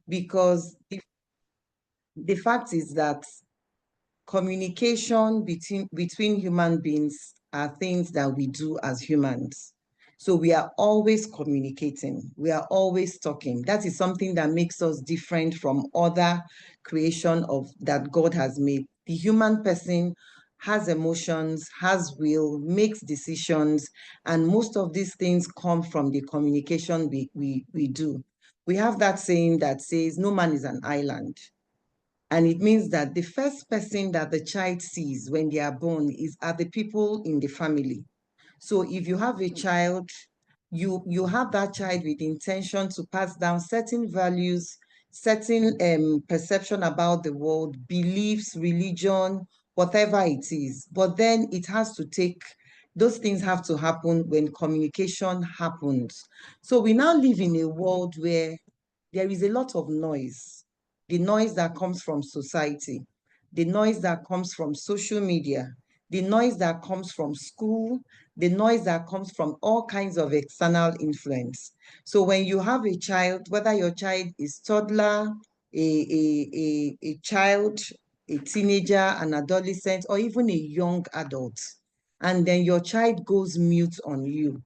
because the fact is that communication between human beings are things that we do as humans. So we are always communicating. We are always talking. That is something that makes us different from other creation that God has made. The human person has emotions, has will, makes decisions, and most of these things come from the communication we do. We have that saying that says, no man is an island. And it means that the first person that the child sees when they are born are the people in the family. So if you have a child, you have that child with the intention to pass down certain values, certain perception about the world, beliefs, religion, whatever it is. But then those things have to happen when communication happens. So we now live in a world where there is a lot of noise. The noise that comes from society, the noise that comes from social media, the noise that comes from school, the noise that comes from all kinds of external influence. So when you have a child, whether your child is toddler, a child, a teenager, an adolescent, or even a young adult, and then your child goes mute on you,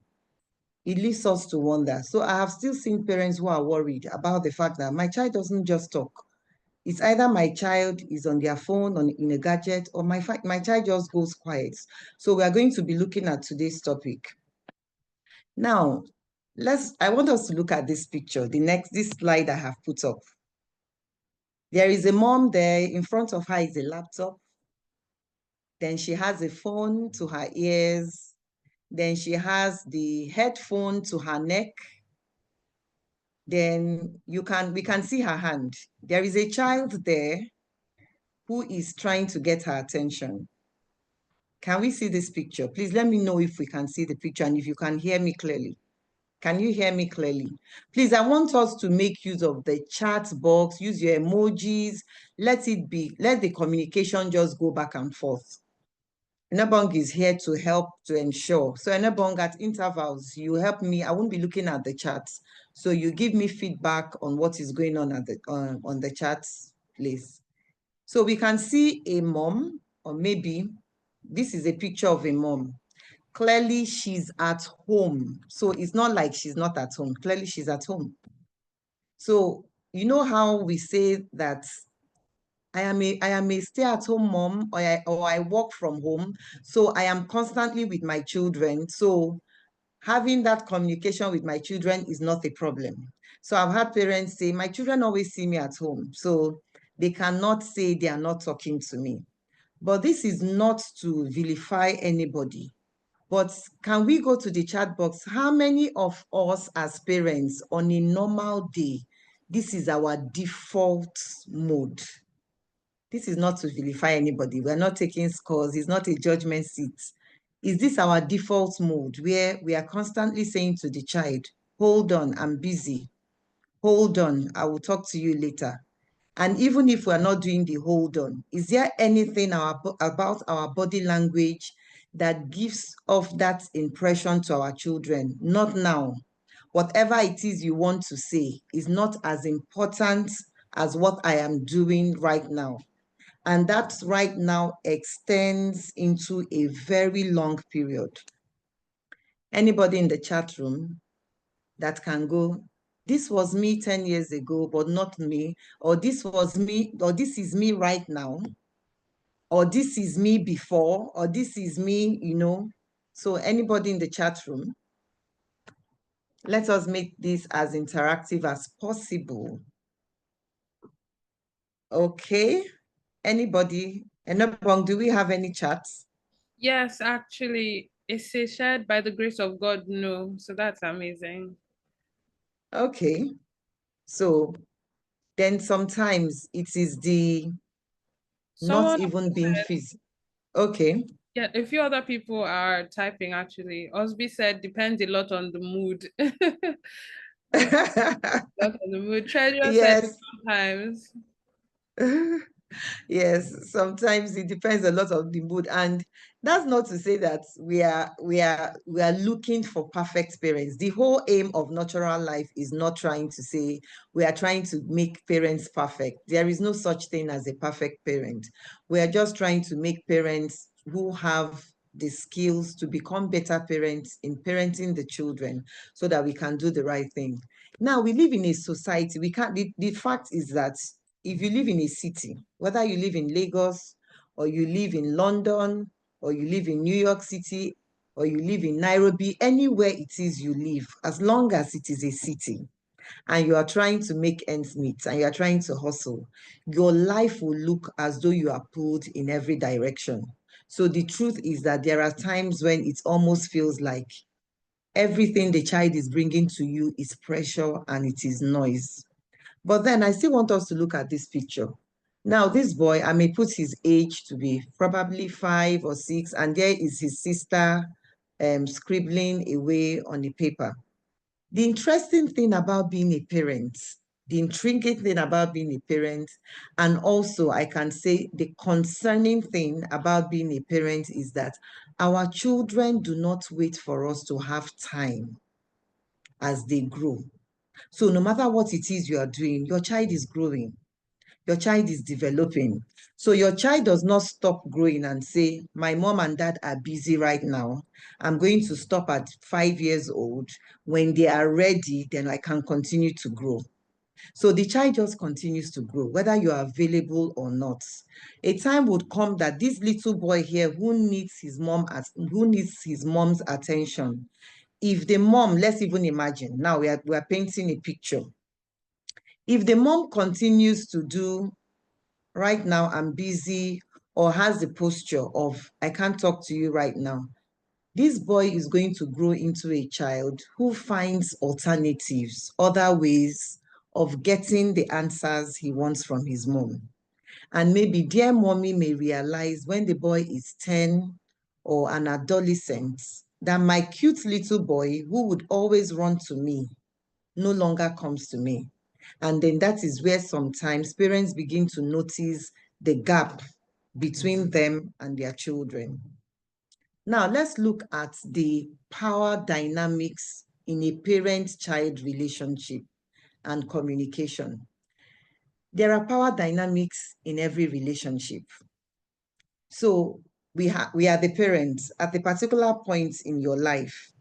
it leads us to wonder. So I have still seen parents who are worried about the fact that my child doesn't just talk. It's either my child is on their phone, in a gadget, or my child just goes quiet. So we are going to be looking at today's topic. Now, I want us to look at this picture, this slide I have put up. There is a mom there. In front of her is a laptop. Then she has a phone to her ears. Then she has the headphone to her neck. Then we can see her hand. There is a child there who is trying to get her attention. Can we see this picture? Please let me know if we can see the picture and if you can hear me clearly. Can you hear me clearly? Please, I want us to make use of the chat box, use your emojis, let the communication just go back and forth. Enebong is here to help to ensure. So Enebong, at intervals, you help me. I won't be looking at the chats. So you give me feedback on what is going on on the chats, please. So we can see a mom, or maybe this is a picture of a mom. Clearly, she's at home. So it's not like she's not at home. Clearly, she's at home. So you know how we say that I am a stay-at-home mom, or I work from home. So I am constantly with my children. So having that communication with my children is not a problem. So I've had parents say, my children always see me at home. So they cannot say they are not talking to me. But this is not to vilify anybody. But can we go to the chat box? How many of us as parents on a normal day, this is our default mode? This is not to vilify anybody. We're not taking scores. It's not a judgment seat. Is this our default mode where we are constantly saying to the child, hold on, I'm busy. Hold on, I will talk to you later. And even if we're not doing the hold on, is there anything about our body language that gives off that impression to our children? Not now. Whatever it is you want to say is not as important as what I am doing right now. And that right now extends into a very long period. Anybody in the chat room that can go, this was me 10 years ago, but not me, or this was me, or this is me right now, or this is me before, or this is me, So anybody in the chat room, let us make this as interactive as possible. Okay. Anybody? Enebong, do we have any chats? Yes, actually, it says shared by the grace of God, no. So that's amazing. Okay. So then sometimes it is the not even being physical. Okay. Yeah, a few other people are typing actually. Osby said depends a lot on the mood. Lot on the mood. Treasure said Yes. sometimes. Yes, sometimes it depends a lot on the mood, and that's not to say that we are looking for perfect parents. The whole aim of Natural Life is not trying to say we are trying to make parents perfect. There is no such thing as a perfect parent. We are just trying to make parents who have the skills to become better parents in parenting the children so that we can do the right thing. Now, we live in a society, we can't, the fact is that if you live in a city, whether you live in Lagos or you live in London or you live in New York City or you live in Nairobi, anywhere it is you live, as long as it is a city and you are trying to make ends meet and you are trying to hustle, your life will look as though you are pulled in every direction. So the truth is that there are times when it almost feels like everything the child is bringing to you is pressure and it is noise. But then I still want us to look at this picture. Now, this boy, I may put his age to be probably 5 or 6, and there is his sister scribbling away on the paper. The interesting thing about being a parent, the intriguing thing about being a parent, and also I can say the concerning thing about being a parent is that our children do not wait for us to have time as they grow. So no matter what it is you are doing, your child is growing, your child is developing. So your child does not stop growing and say, my mom and dad are busy right now. I'm going to stop at 5 years old. When they are ready, then I can continue to grow. So the child just continues to grow, whether you are available or not. A time would come that this little boy here who needs his mom's attention. If the mom, let's even imagine, now we are painting a picture. If the mom continues to do, right now I'm busy, or has the posture of, I can't talk to you right now, this boy is going to grow into a child who finds alternatives, other ways of getting the answers he wants from his mom. And maybe dear mommy may realize when the boy is 10 or an adolescent that my cute little boy who would always run to me no longer comes to me. And then that is where sometimes parents begin to notice the gap between them and their children. Now, let's look at the power dynamics in a parent-child relationship and communication. There are power dynamics in every relationship. So we are the parents at a particular point in your life.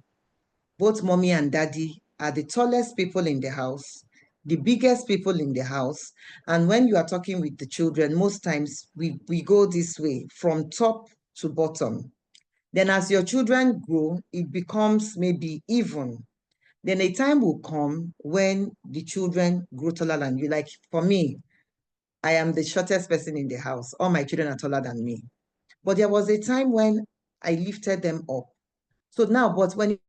Both mommy and daddy are the tallest people in the house, the biggest people in the house. And when you are talking with the children, most times we go this way from top to bottom. Then as your children grow, it becomes maybe even. Then a time will come when the children grow taller than you. Like for me, I am the shortest person in the house. All my children are taller than me. But there was a time when I lifted them up. So now, but when it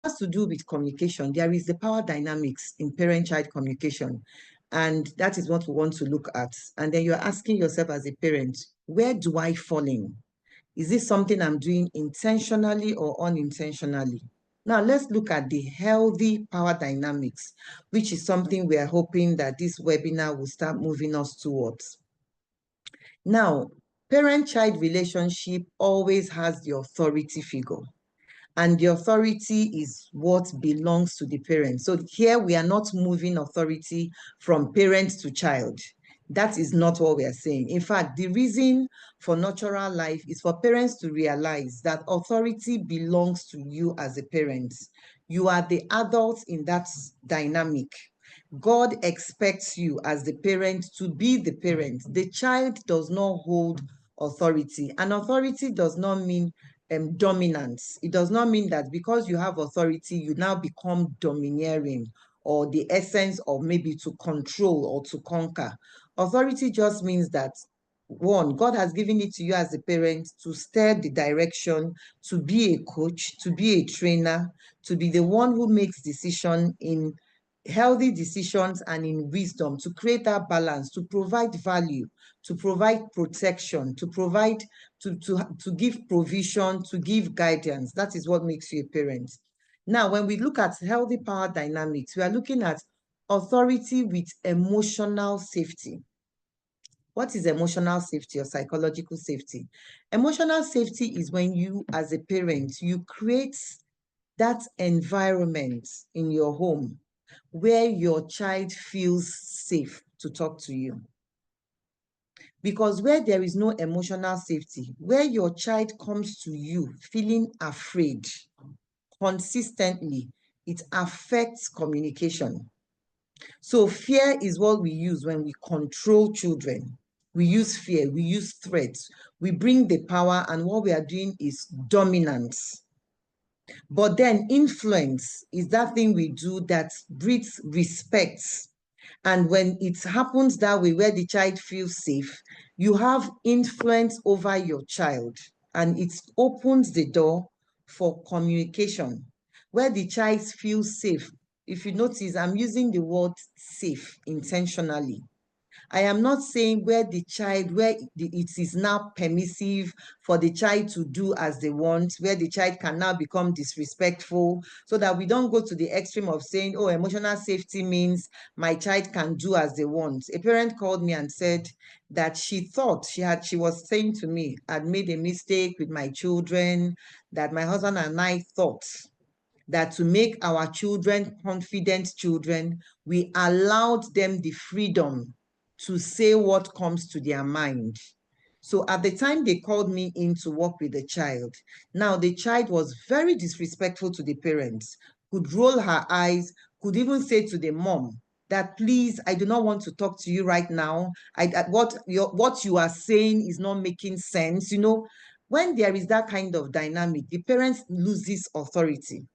has to do with communication, there is the power dynamics in parent-child communication. And that is what we want to look at. And then you're asking yourself as a parent, where do I fall in? Is this something I'm doing intentionally or unintentionally? Now, let's look at the healthy power dynamics, which is something we are hoping that this webinar will start moving us towards. Now, parent-child relationship always has the authority figure, and the authority is what belongs to the parent. So here we are not moving authority from parent to child. That is not what we are saying. In fact, the reason for Nurtural Life is for parents to realize that authority belongs to you as a parent. You are the adult in that dynamic. God expects you as the parent to be the parent. The child does not hold authority, and authority does not mean dominance. It does not mean that because you have authority, you now become domineering or the essence of maybe to control or to conquer. Authority just means that, one, God has given it to you as a parent to steer the direction, to be a coach, to be a trainer, to be the one who makes decisions in healthy decisions and in wisdom, to create that balance, to provide value, to provide protection, to provide, to give provision, to give guidance. That is what makes you a parent. Now, when we look at healthy power dynamics, we are looking at authority with emotional safety. What is emotional safety or psychological safety? Emotional safety is when you, as a parent, you create that environment in your home where your child feels safe to talk to you. Because where there is no emotional safety, where your child comes to you feeling afraid consistently, it affects communication. So fear is what we use when we control children. We use fear, we use threats, we bring the power, and what we are doing is dominance. But then influence is that thing we do that breeds respect. And when it happens that way, where the child feels safe, you have influence over your child, and it opens the door for communication, where the child feels safe. If you notice, I'm using the word safe intentionally. I am not saying where it is now permissive for the child to do as they want, where the child can now become disrespectful, so that we don't go to the extreme of saying, oh, emotional safety means my child can do as they want. A parent called me and said that she thought she was saying to me, I'd made a mistake with my children, that my husband and I thought that to make our children confident children, we allowed them the freedom to say what comes to their mind. So at the time they called me in to work with the child, now the child was very disrespectful to the parents, could roll her eyes, could even say to the mom that, please, I do not want to talk to you right now. What you are saying is not making sense. You know, when there is that kind of dynamic, the parents loses authority.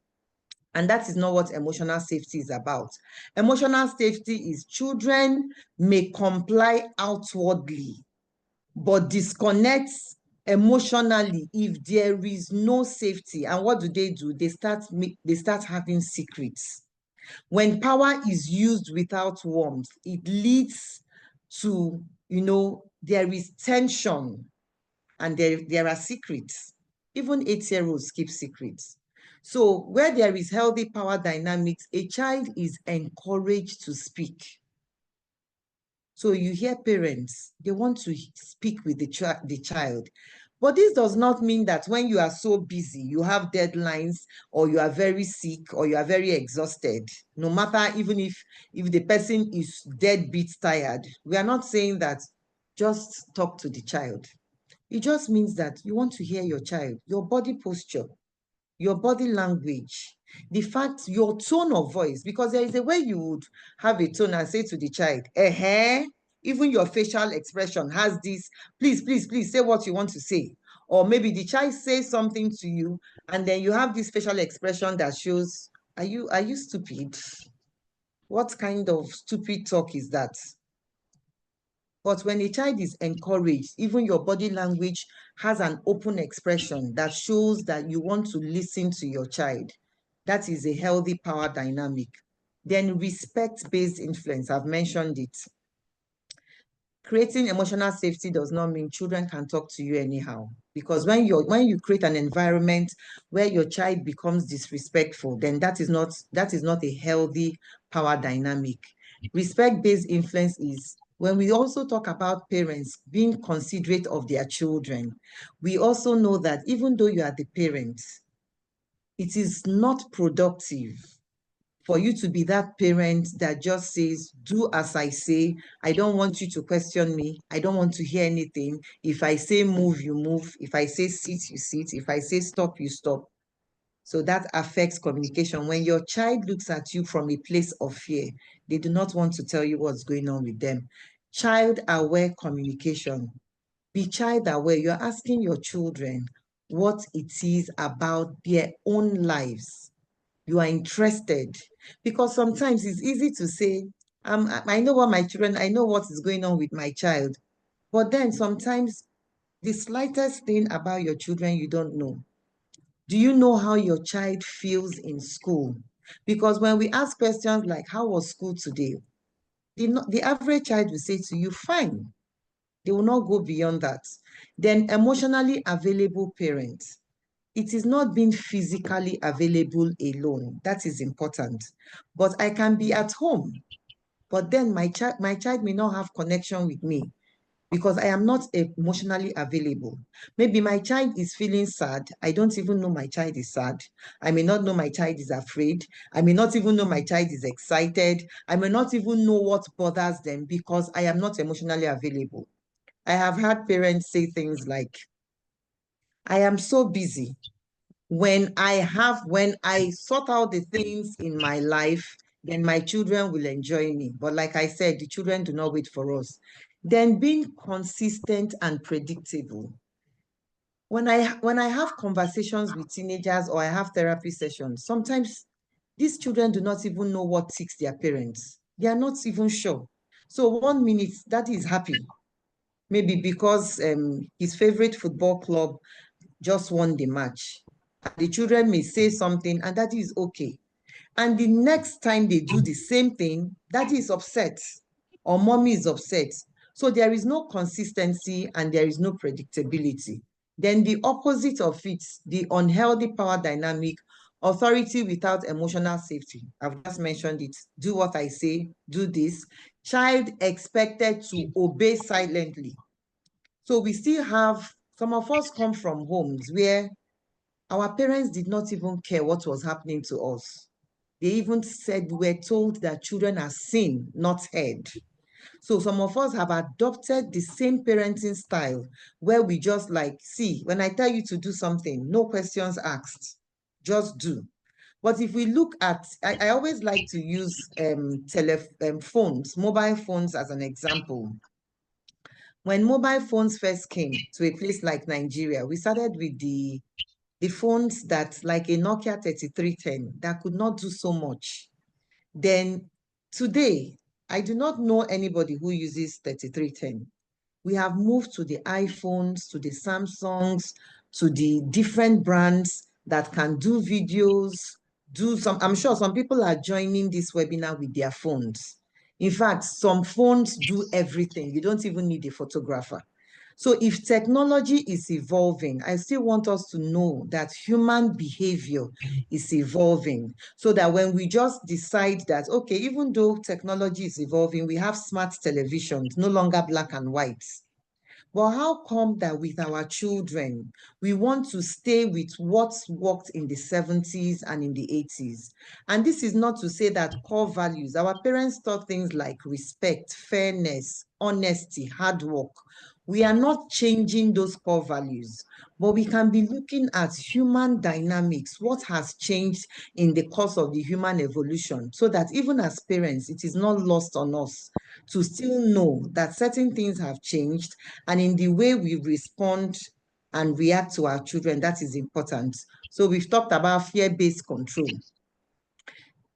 And that is not what emotional safety is about. Emotional safety is children may comply outwardly, but disconnect emotionally if there is no safety. And what do? They start having secrets. When power is used without warmth, it leads to, there is tension, and there are secrets. Even 8-year-olds keep secrets. So where there is healthy power dynamics, a child is encouraged to speak. So you hear parents, they want to speak with the child. But this does not mean that when you are so busy, you have deadlines, or you are very sick, or you are very exhausted, no matter even if the person is deadbeat tired, we are not saying that just talk to the child. It just means that you want to hear your child, your body posture, your body language, the fact, your tone of voice, because there is a way you would have a tone and say to the child, even your facial expression has this, please, please, please say what you want to say. Or maybe the child says something to you, and then you have this facial expression that shows, are you stupid? What kind of stupid talk is that? But when a child is encouraged, even your body language has an open expression that shows that you want to listen to your child. That is a healthy power dynamic. Then respect-based influence, I've mentioned it. Creating emotional safety does not mean children can talk to you anyhow. Because when you create an environment where your child becomes disrespectful, then that is not a healthy power dynamic. Respect-based influence is when we also talk about parents being considerate of their children. We also know that even though you are the parent, it is not productive for you to be that parent that just says, do as I say. I don't want you to question me. I don't want to hear anything. If I say move, you move. If I say sit, you sit. If I say stop, you stop. So that affects communication. When your child looks at you from a place of fear, they do not want to tell you what's going on with them. Child-aware communication. Be child-aware. You're asking your children what it is about their own lives. You are interested, because sometimes it's easy to say, I know what my children, I know what is going on with my child. But then sometimes the slightest thing about your children you don't know. Do you know how your child feels in school? Because when we ask questions like, how was school today? The average child will say to you, fine. They will not go beyond that. Then emotionally available parents. It is not being physically available alone. That is important. But I can be at home, but then my child may not have connection with me. because I am not emotionally available. Maybe my child is feeling sad. I don't even know my child is sad. I may not know my child is afraid. I may not even know my child is excited. I may not even know what bothers them because I am not emotionally available. I have had parents say things like, I am so busy. When I sort out the things in my life, then my children will enjoy me. But like I said, the children do not wait for us. Then being consistent and predictable. When I have conversations with teenagers or I have therapy sessions, sometimes these children do not even know what ticks their parents. They are not even sure. So 1 minute, daddy is happy, maybe because his favorite football club just won the match. And the children may say something, and that is okay. And the next time they do the same thing, daddy is upset or mommy is upset. So there is no consistency and there is no predictability. Then the opposite of it, the unhealthy power dynamic, authority without emotional safety. I've just mentioned it. Do what I say, do this. Child expected to obey silently. So we still have, some of us come from homes where our parents did not even care what was happening to us. They even said we were told that children are seen, not heard. So some of us have adopted the same parenting style where we just like, see, when I tell you to do something, no questions asked, just do. But if we look at, I always like to use telephones, mobile phones as an example. When mobile phones first came to a place like Nigeria, we started with the phones that like a Nokia 3310 that could not do so much. Then today, I do not know anybody who uses 3310. We have moved to the iPhones, to the Samsungs, to the different brands that can do videos, do some, I'm sure some people are joining this webinar with their phones. In fact, some phones do everything. You don't even need a photographer. So if technology is evolving, I still want us to know that human behavior is evolving so that when we just decide that, okay, even though technology is evolving, we have smart televisions, no longer black and white. But how come that with our children, we want to stay with what worked in the 70s and in the 80s? And this is not to say that core values, our parents taught things like respect, fairness, honesty, hard work. We are not changing those core values, but we can be looking at human dynamics, what has changed in the course of the human evolution, so that even as parents, it is not lost on us to still know that certain things have changed, and in the way we respond and react to our children, that is important. So we've talked about fear-based control.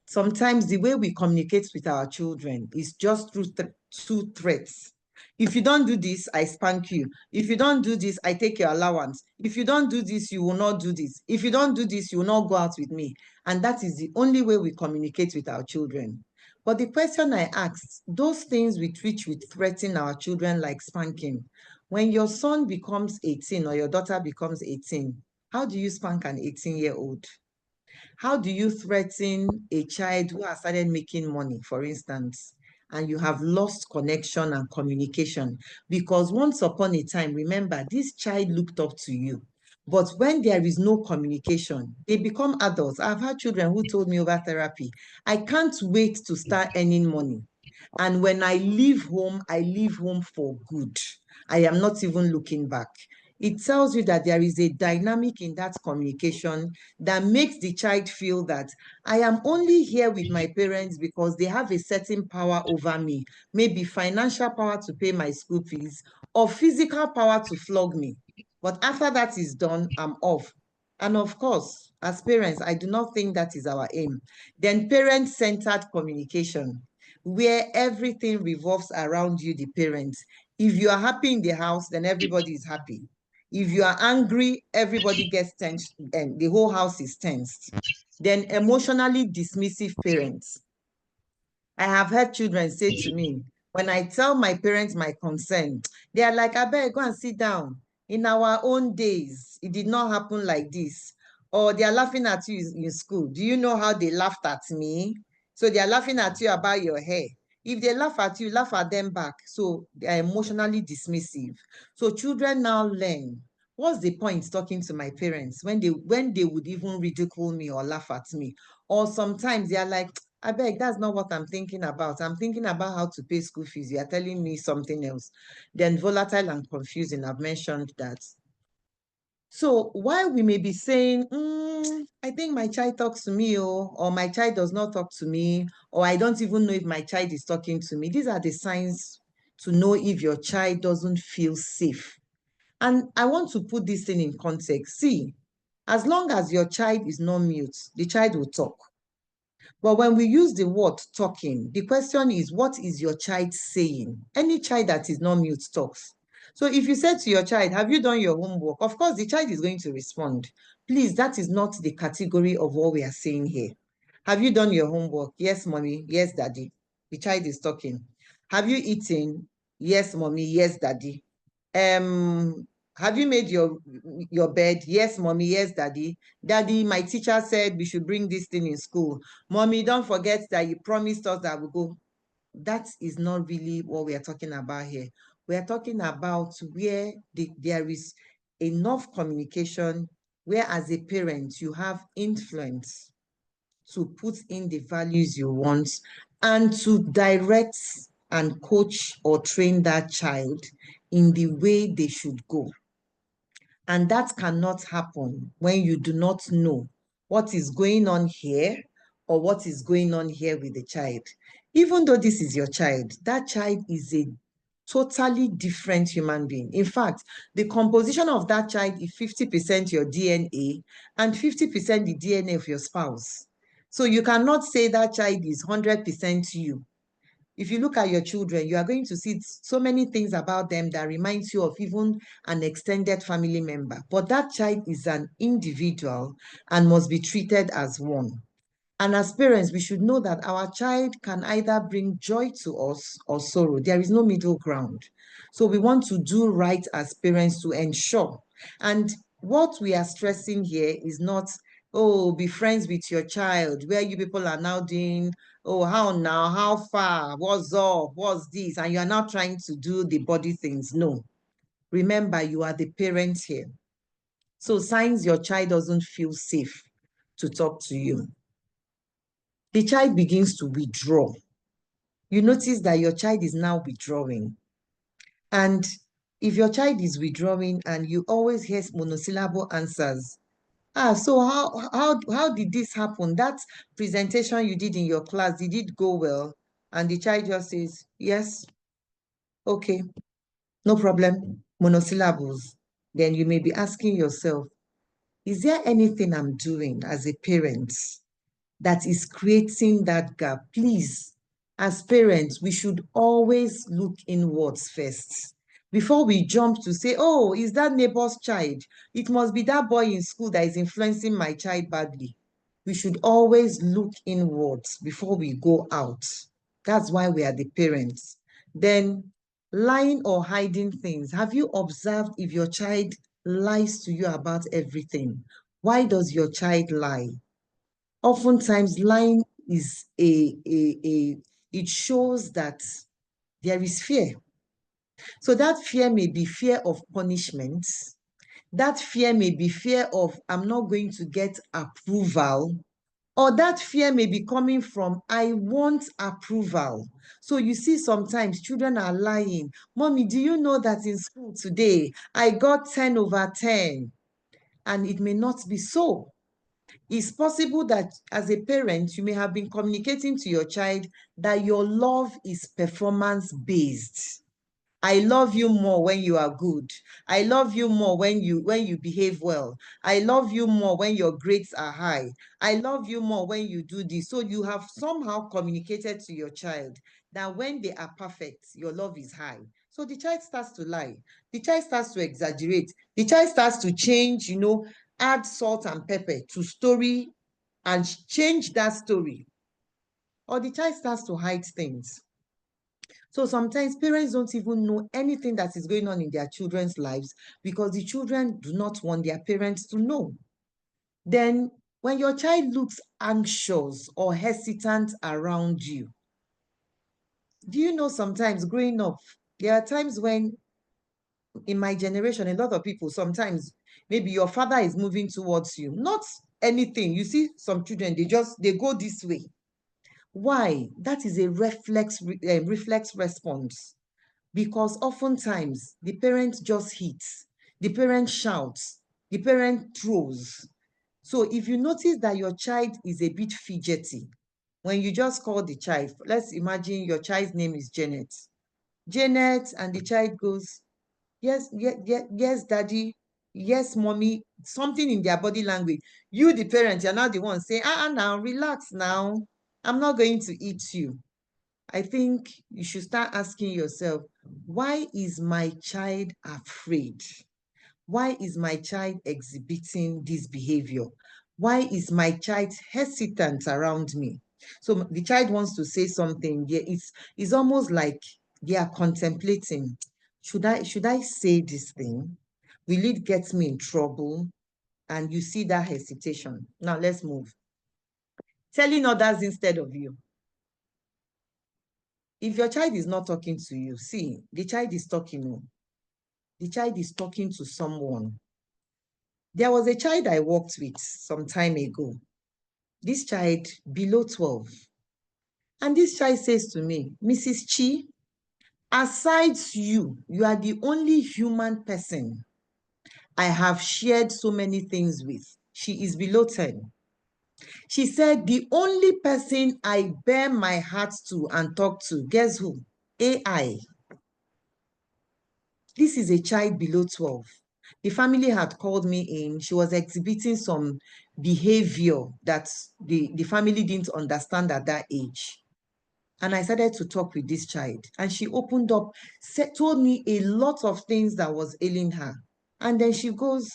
Sometimes the way we communicate with our children is just through two threats. If you don't do this, I spank you. If you don't do this, I take your allowance. If you don't do this, you will not do this. If you don't do this, you will not go out with me. And that is the only way we communicate with our children. But the question I asked, those things with which we threaten our children like spanking, when your son becomes 18 or your daughter becomes 18, how do you spank an 18-year-old? How do you threaten a child who has started making money, for instance, and you have lost connection and communication? Because once upon a time, remember, this child looked up to you. But when there is no communication, they become adults. I've had children who told me over therapy, I can't wait to start earning money. And when I leave home for good. I am not even looking back. It tells you that there is a dynamic in that communication that makes the child feel that I am only here with my parents because they have a certain power over me, maybe financial power to pay my school fees or physical power to flog me. But after that is done, I'm off. And of course, as parents, I do not think that is our aim. Then parent-centered communication, where everything revolves around you, the parents. If you are happy in the house, then everybody is happy. If you are angry, everybody gets tensed and the whole house is tensed. Then emotionally dismissive parents. I have heard children say to me, when I tell my parents my concern, they are like, I better go and sit down. In our own days, it did not happen like this. Or they are laughing at you in school. Do you know how they laughed at me? So they are laughing at you about your hair. If they laugh at you, laugh at them back. So they are emotionally dismissive. So children now learn, what's the point talking to my parents when they would even ridicule me or laugh at me? Or sometimes they are like, I beg, that's not what I'm thinking about. I'm thinking about how to pay school fees. You are telling me something else. Then volatile and confusing, I've mentioned that. So while we may be saying, I think my child talks to me, or my child does not talk to me, or I don't even know if my child is talking to me, these are the signs to know if your child doesn't feel safe. And I want to put this thing in context. See, as long as your child is not mute, the child will talk. But when we use the word talking, the question is, what is your child saying? Any child that is not mute talks. So if you said to your child, have you done your homework? Of course, the child is going to respond. Please, that is not the category of what we are saying here. Have you done your homework? Yes, mommy. Yes, daddy. The child is talking. Have you eaten? Yes, mommy. Yes, daddy. Have you made your bed? Yes, mommy. Yes, daddy. Daddy, my teacher said we should bring this thing in school. Mommy, don't forget that you promised us that we'll go. That is not really what we are talking about here. We are talking about where there is enough communication, where as a parent, you have influence to put in the values you want and to direct and coach or train that child in the way they should go. And that cannot happen when you do not know what is going on here or what is going on here with the child. Even though this is your child, that child is a totally different human being. In fact, the composition of that child is 50% your DNA and 50% the DNA of your spouse. So you cannot say that child is 100% you. If you look at your children, you are going to see so many things about them that reminds you of even an extended family member. But that child is an individual and must be treated as one. And as parents, we should know that our child can either bring joy to us or sorrow. There is no middle ground. So we want to do right as parents to ensure. And what we are stressing here is not, oh, be friends with your child, where you people are now doing, oh, how now, how far, what's up, what's this? And you are now trying to do the body things. No. Remember, you are the parents here. So signs your child doesn't feel safe to talk to you. The child begins to withdraw. You notice that your child is now withdrawing. And if your child is withdrawing and you always hear monosyllable answers, so how did this happen? That presentation you did in your class, did it go well? And the child just says, yes, okay, no problem, monosyllables. Then you may be asking yourself, is there anything I'm doing as a parent that is creating that gap? Please, as parents, we should always look inwards first. Before we jump to say, oh, is that neighbor's child? It must be that boy in school that is influencing my child badly. We should always look inwards before we go out. That's why we are the parents. Then, lying or hiding things. Have you observed if your child lies to you about everything? Why does your child lie? Oftentimes lying is it shows that there is fear. So that fear may be fear of punishment. That fear may be fear of I'm not going to get approval. Or that fear may be coming from I want approval. So you see sometimes children are lying. Mommy, do you know that in school today I got 10 over 10? And it may not be so. It's possible that as a parent, you may have been communicating to your child that your love is performance based. I love you more when you are good. I love you more when you behave well. I love you more when your grades are high. I love you more when you do this. So you have somehow communicated to your child that when they are perfect, your love is high. So the child starts to lie. The child starts to exaggerate. The child starts to change, add salt and pepper to story and change that story. Or the child starts to hide things. So sometimes parents don't even know anything that is going on in their children's lives because the children do not want their parents to know. Then when your child looks anxious or hesitant around you, Do you know sometimes growing up, there are times when in my generation, a lot of people, sometimes maybe your father is moving towards you, not anything. You see some children, they go this way. Why? That is a reflex response, because oftentimes the parent just hits, the parent shouts, the parent throws. So if you notice that your child is a bit fidgety, when you just call the child, let's imagine your child's name is Janet. Janet, and the child goes, yes, yes, yes, yes, daddy, yes, mommy, something in their body language. You, the parent, you're not the one saying, now, relax now. I'm not going to eat you. I think you should start asking yourself, why is my child afraid? Why is my child exhibiting this behavior? Why is my child hesitant around me? So the child wants to say something. Yeah, it's almost like they are contemplating. Should I say this thing? Will it get me in trouble? And you see that hesitation. Now let's move. Telling others instead of you. If your child is not talking to you, see, the child is talking. The child is talking to someone. There was a child I worked with some time ago. This child below 12. And this child says to me, Mrs. Chi, aside you are the only human person I have shared so many things with. She is below 10. She said, the only person I bear my heart to and talk to, guess who? AI. This is a child below 12. The family had called me in. She was exhibiting some behavior that the family didn't understand at that age. And I started to talk with this child. And she opened up, told me a lot of things that was ailing her. And then she goes,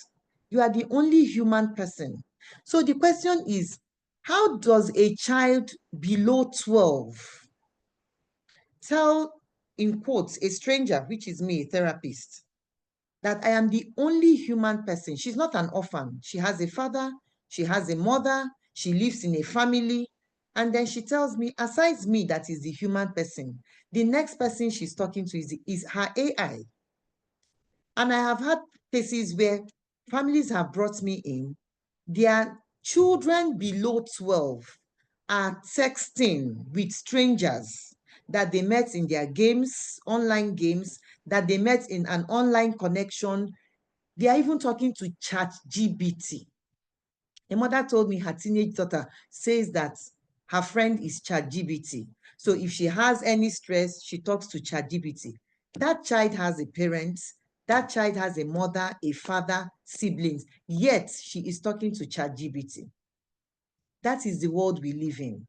you are the only human person. So the question is, how does a child below 12 tell, in quotes, a stranger, which is me, a therapist, that I am the only human person? She's not an orphan. She has a father, she has a mother, she lives in a family. And then she tells me, aside me, that is the human person, the next person she's talking to is her AI. And I have had cases where families have brought me in, their children below 12 are texting with strangers that they met in their games, online games, that they met in an online connection. They are even talking to ChatGPT. A mother told me her teenage daughter says that her friend is ChatGPT. So if she has any stress, she talks to ChatGPT. That child has a parent, that child has a mother, a father, siblings, yet she is talking to ChatGPT. That is the world we live in.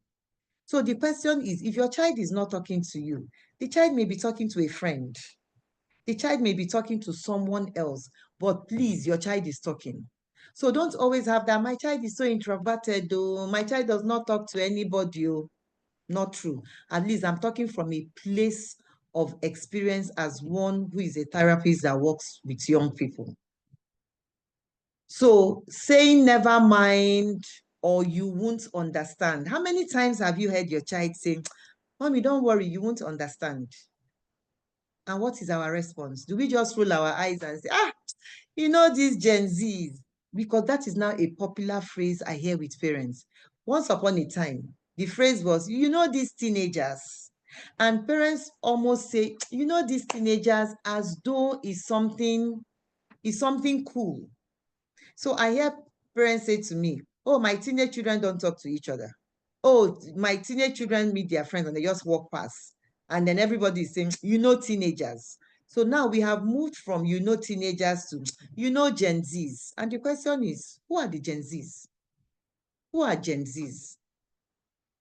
So the question is, if your child is not talking to you, the child may be talking to a friend. The child may be talking to someone else, but please, your child is talking. So don't always have that, my child is so introverted, though, my child does not talk to anybody. Oh. Not true. At least I'm talking from a place of experience as one who is a therapist that works with young people. So saying never mind or you won't understand. How many times have you heard your child say, Mommy, don't worry, you won't understand? And what is our response? Do we just roll our eyes and say, these Gen Zs? Because that is now a popular phrase I hear with parents. Once upon a time, the phrase was, these teenagers. And parents almost say, these teenagers, as though is something cool. So I hear parents say to me, oh, my teenage children don't talk to each other. Oh, my teenage children meet their friends and they just walk past. And then everybody is saying, teenagers. So now we have moved from, teenagers to, Gen Zs. And the question is, who are the Gen Zs? Who are Gen Zs?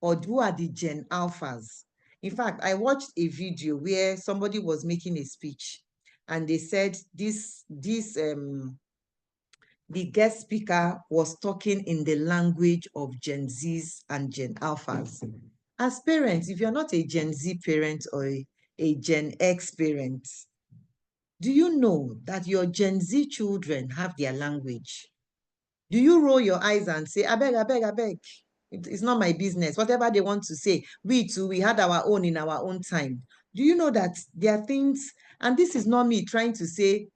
Or who are the Gen Alphas? In fact, I watched a video where somebody was making a speech and they said the guest speaker was talking in the language of Gen Zs and Gen Alphas. As parents, if you're not a Gen Z parent or a Gen X parent, do you know that your Gen Z children have their language? Do you roll your eyes and say, I beg, I beg, I beg? It's not my business. Whatever they want to say, we too, we had our own in our own time. Do you know that there are things, and this is not me trying to say,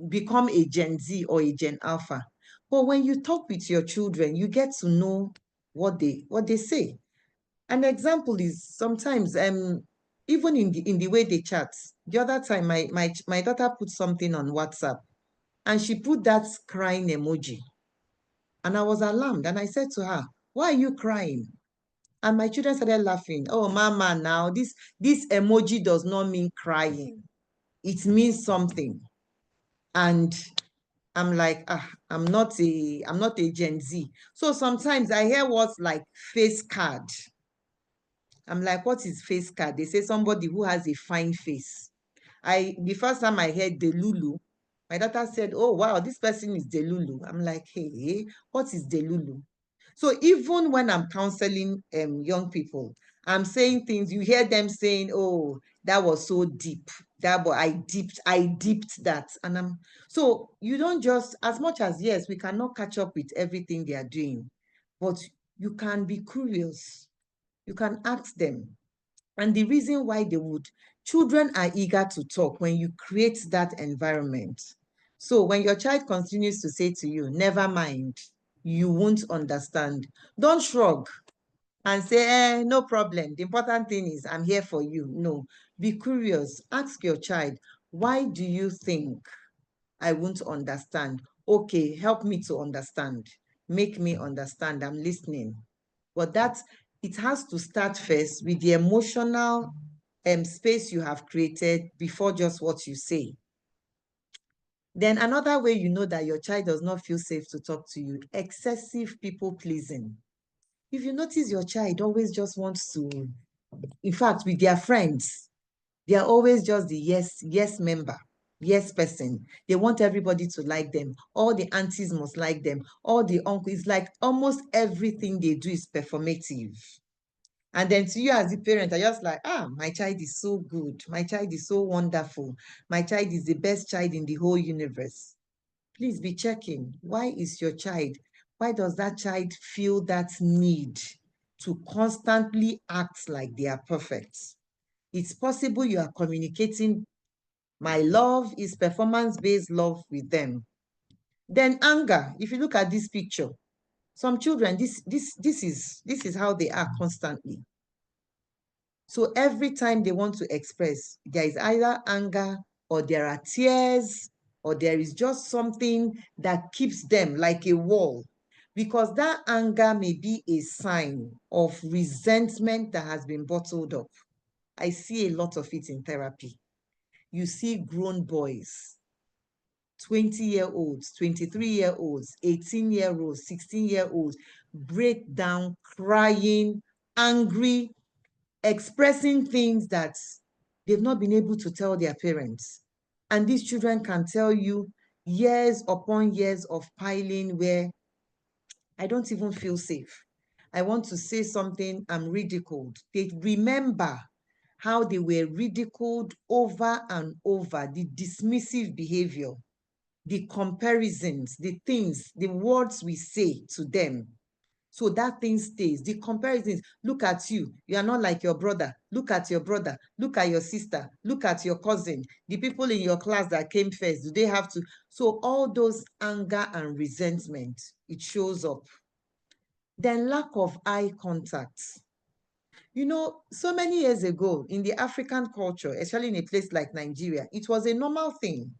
become a Gen Z or a Gen Alpha. But when you talk with your children, you get to know what they say. An example is sometimes even in the way they chat. The other time, my daughter put something on WhatsApp, and she put that crying emoji. And I was alarmed, and I said to her, "Why are you crying?" And my children started laughing. "Oh, mama, now this emoji does not mean crying. It means something." And I'm like, I'm not a Gen Z. So sometimes I hear words like face card. I'm like, what is face card? They say somebody who has a fine face. The first time I heard Delulu, my daughter said, "Oh wow, this person is Delulu." I'm like, hey, what is Delulu? So even when I'm counseling young people, I'm saying things, you hear them saying, "Oh, that was so deep. But I dipped that." And so you don't just, as much as, yes, we cannot catch up with everything they are doing, but you can be curious. You can ask them. And the reason why children are eager to talk when you create that environment. So when your child continues to say to you, "Never mind, you won't understand," don't shrug and say, "No problem. The important thing is I'm here for you." No, be curious. Ask your child, "Why do you think I won't understand?" Okay, help me to understand. Make me understand. I'm listening. But it has to start first with the emotional space you have created before just what you say. Then another way you know that your child does not feel safe to talk to you, excessive people pleasing. If you notice your child always just wants to, in fact, with their friends, they are always just the yes member, yes person. They want everybody to like them. All the aunties must like them. All the uncles, it's like almost everything they do is performative. And then to you as a parent, are just like, my child is so good. My child is so wonderful. My child is the best child in the whole universe. Please be checking. Why is your child, why does that child feel that need to constantly act like they are perfect? It's possible you are communicating, my love is performance-based love with them. Then anger. If you look at this picture, some children, this is how they are constantly. So every time they want to express, there is either anger or there are tears or there is just something that keeps them like a wall, because that anger may be a sign of resentment that has been bottled up. I see a lot of it in therapy. You see grown boys, 20-year-olds, 23-year-olds, 18-year-olds, 16-year-olds, break down, crying, angry, expressing things that they've not been able to tell their parents. And these children can tell you years upon years of piling where I don't even feel safe. I want to say something, I'm ridiculed. They remember how they were ridiculed over and over, the dismissive behavior, the comparisons, the things, the words we say to them. So that thing stays. The comparisons, look at you. You are not like your brother. Look at your brother. Look at your sister. Look at your cousin. The people in your class that came first, do they have to? So all those anger and resentment, it shows up. Then lack of eye contact. You know, so many years ago in the African culture, especially in a place like Nigeria, it was a normal thing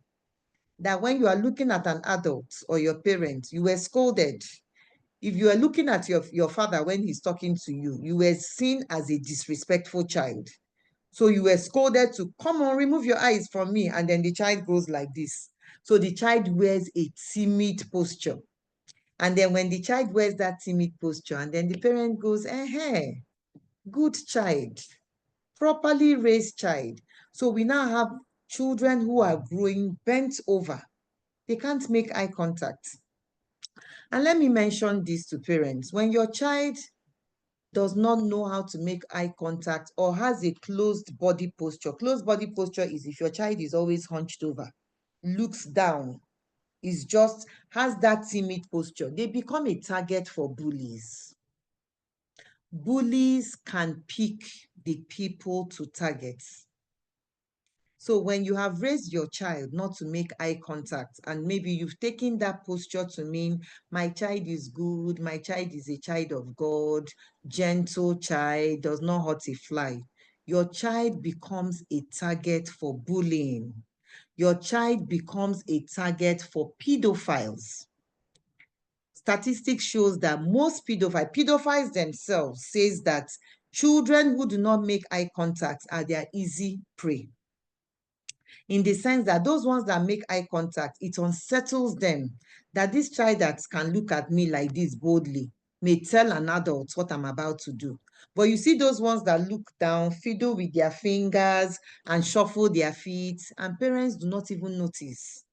that when you are looking at an adult or your parent, you were scolded. If you are looking at your father when he's talking to you, you were seen as a disrespectful child. So you were scolded to, "Come on, remove your eyes from me." And then the child goes like this. So the child wears a timid posture. And then when the child wears that timid posture, and then the parent goes, good child, properly raised child. So we now have children who are growing bent over. They can't make eye contact. And let me mention this to parents. When your child does not know how to make eye contact or has a closed body posture. Closed body posture is if your child is always hunched over, looks down, has that timid posture. They become a target for bullies. bullies can pick the people to target. So when you have raised your child not to make eye contact, and maybe you've taken that posture to mean my child is good, my child is a child of God, gentle child, does not hurt a fly, your child becomes a target for bullying. Your child becomes a target for pedophiles. Statistics shows that most pedophiles themselves says that children who do not make eye contact are their easy prey, in the sense that those ones that make eye contact, it unsettles them that this child that can look at me like this boldly may tell an adult what I'm about to do. But you see those ones that look down, fiddle with their fingers and shuffle their feet, and parents do not even notice.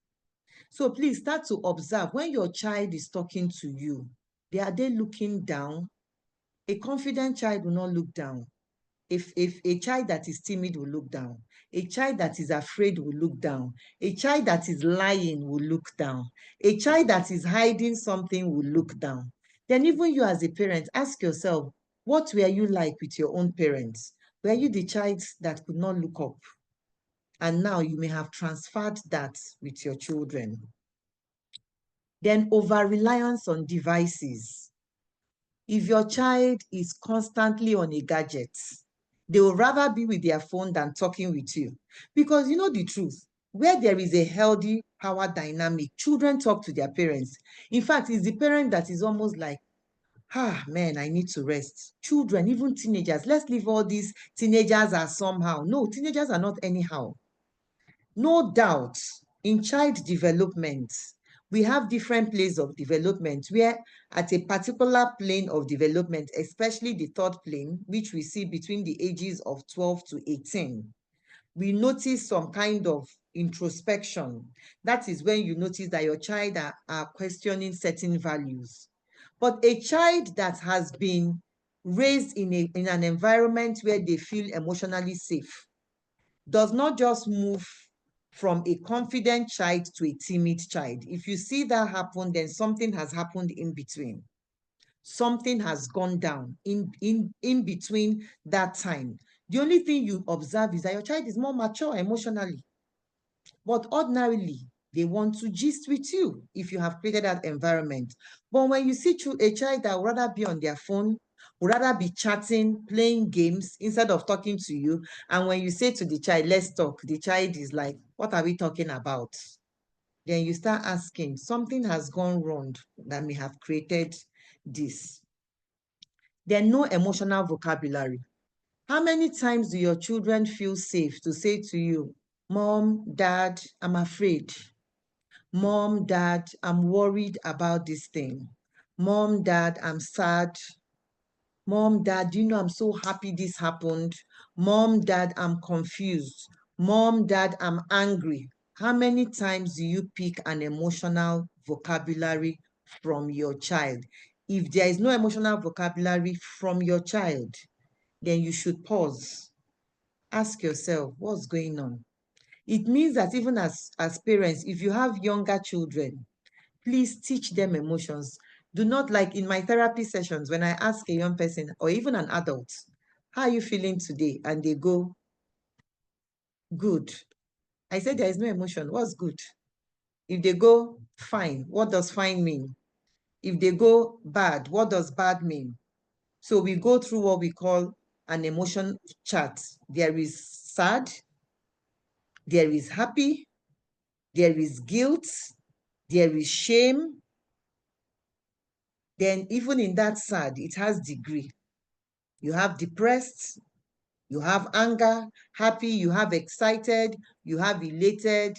So please start to observe when your child is talking to you. Are they looking down? A confident child will not look down. If a child that is timid will look down, a child that is afraid will look down, a child that is lying will look down, a child that is hiding something will look down. Then even you as a parent, ask yourself, what were you like with your own parents? Were you the child that could not look up? And now you may have transferred that with your children. Then over-reliance on devices. If your child is constantly on a gadget, they will rather be with their phone than talking with you. Because you know the truth, where there is a healthy power dynamic, children talk to their parents. In fact, it's the parent that is almost like, man, I need to rest. Children, even teenagers, let's leave all these teenagers as somehow. No, teenagers are not anyhow. No doubt, in child development, we have different planes of development where at a particular plane of development, especially the third plane, which we see between the ages of 12 to 18, we notice some kind of introspection. That is when you notice that your child are questioning certain values. But a child that has been raised in an environment where they feel emotionally safe does not just move from a confident child to a timid child. If you see that happen, then something has happened in between. Something has gone down in between that time. The only thing you observe is that your child is more mature emotionally. But ordinarily, they want to gist with you if you have created that environment. But when you see a child that would rather be on their phone, would rather be chatting, playing games instead of talking to you, and when you say to the child, let's talk, the child is like, what are we talking about? Then you start asking, something has gone wrong that may have created this. Then no emotional vocabulary. How many times do your children feel safe to say to you, Mom, Dad, I'm afraid. Mom, Dad, I'm worried about this thing. Mom, Dad, I'm sad. Mom, Dad, you know I'm so happy this happened. Mom, Dad, I'm confused. Mom, Dad, I'm angry. How many times do you pick an emotional vocabulary from your child? If there is no emotional vocabulary from your child, then you should pause. Ask yourself, what's going on? It means that even as parents, if you have younger children, please teach them emotions. Do not, like in my therapy sessions, when I ask a young person or even an adult, how are you feeling today? And they go, good. I said, there is no emotion. What's good? If they go, fine, what does fine mean? If they go, bad, what does bad mean? So we go through what we call an emotion chart. There is sad, there is happy, there is guilt, there is shame. Then even in that sad, it has degree. You have depressed, you have anger, happy, you have excited, you have elated,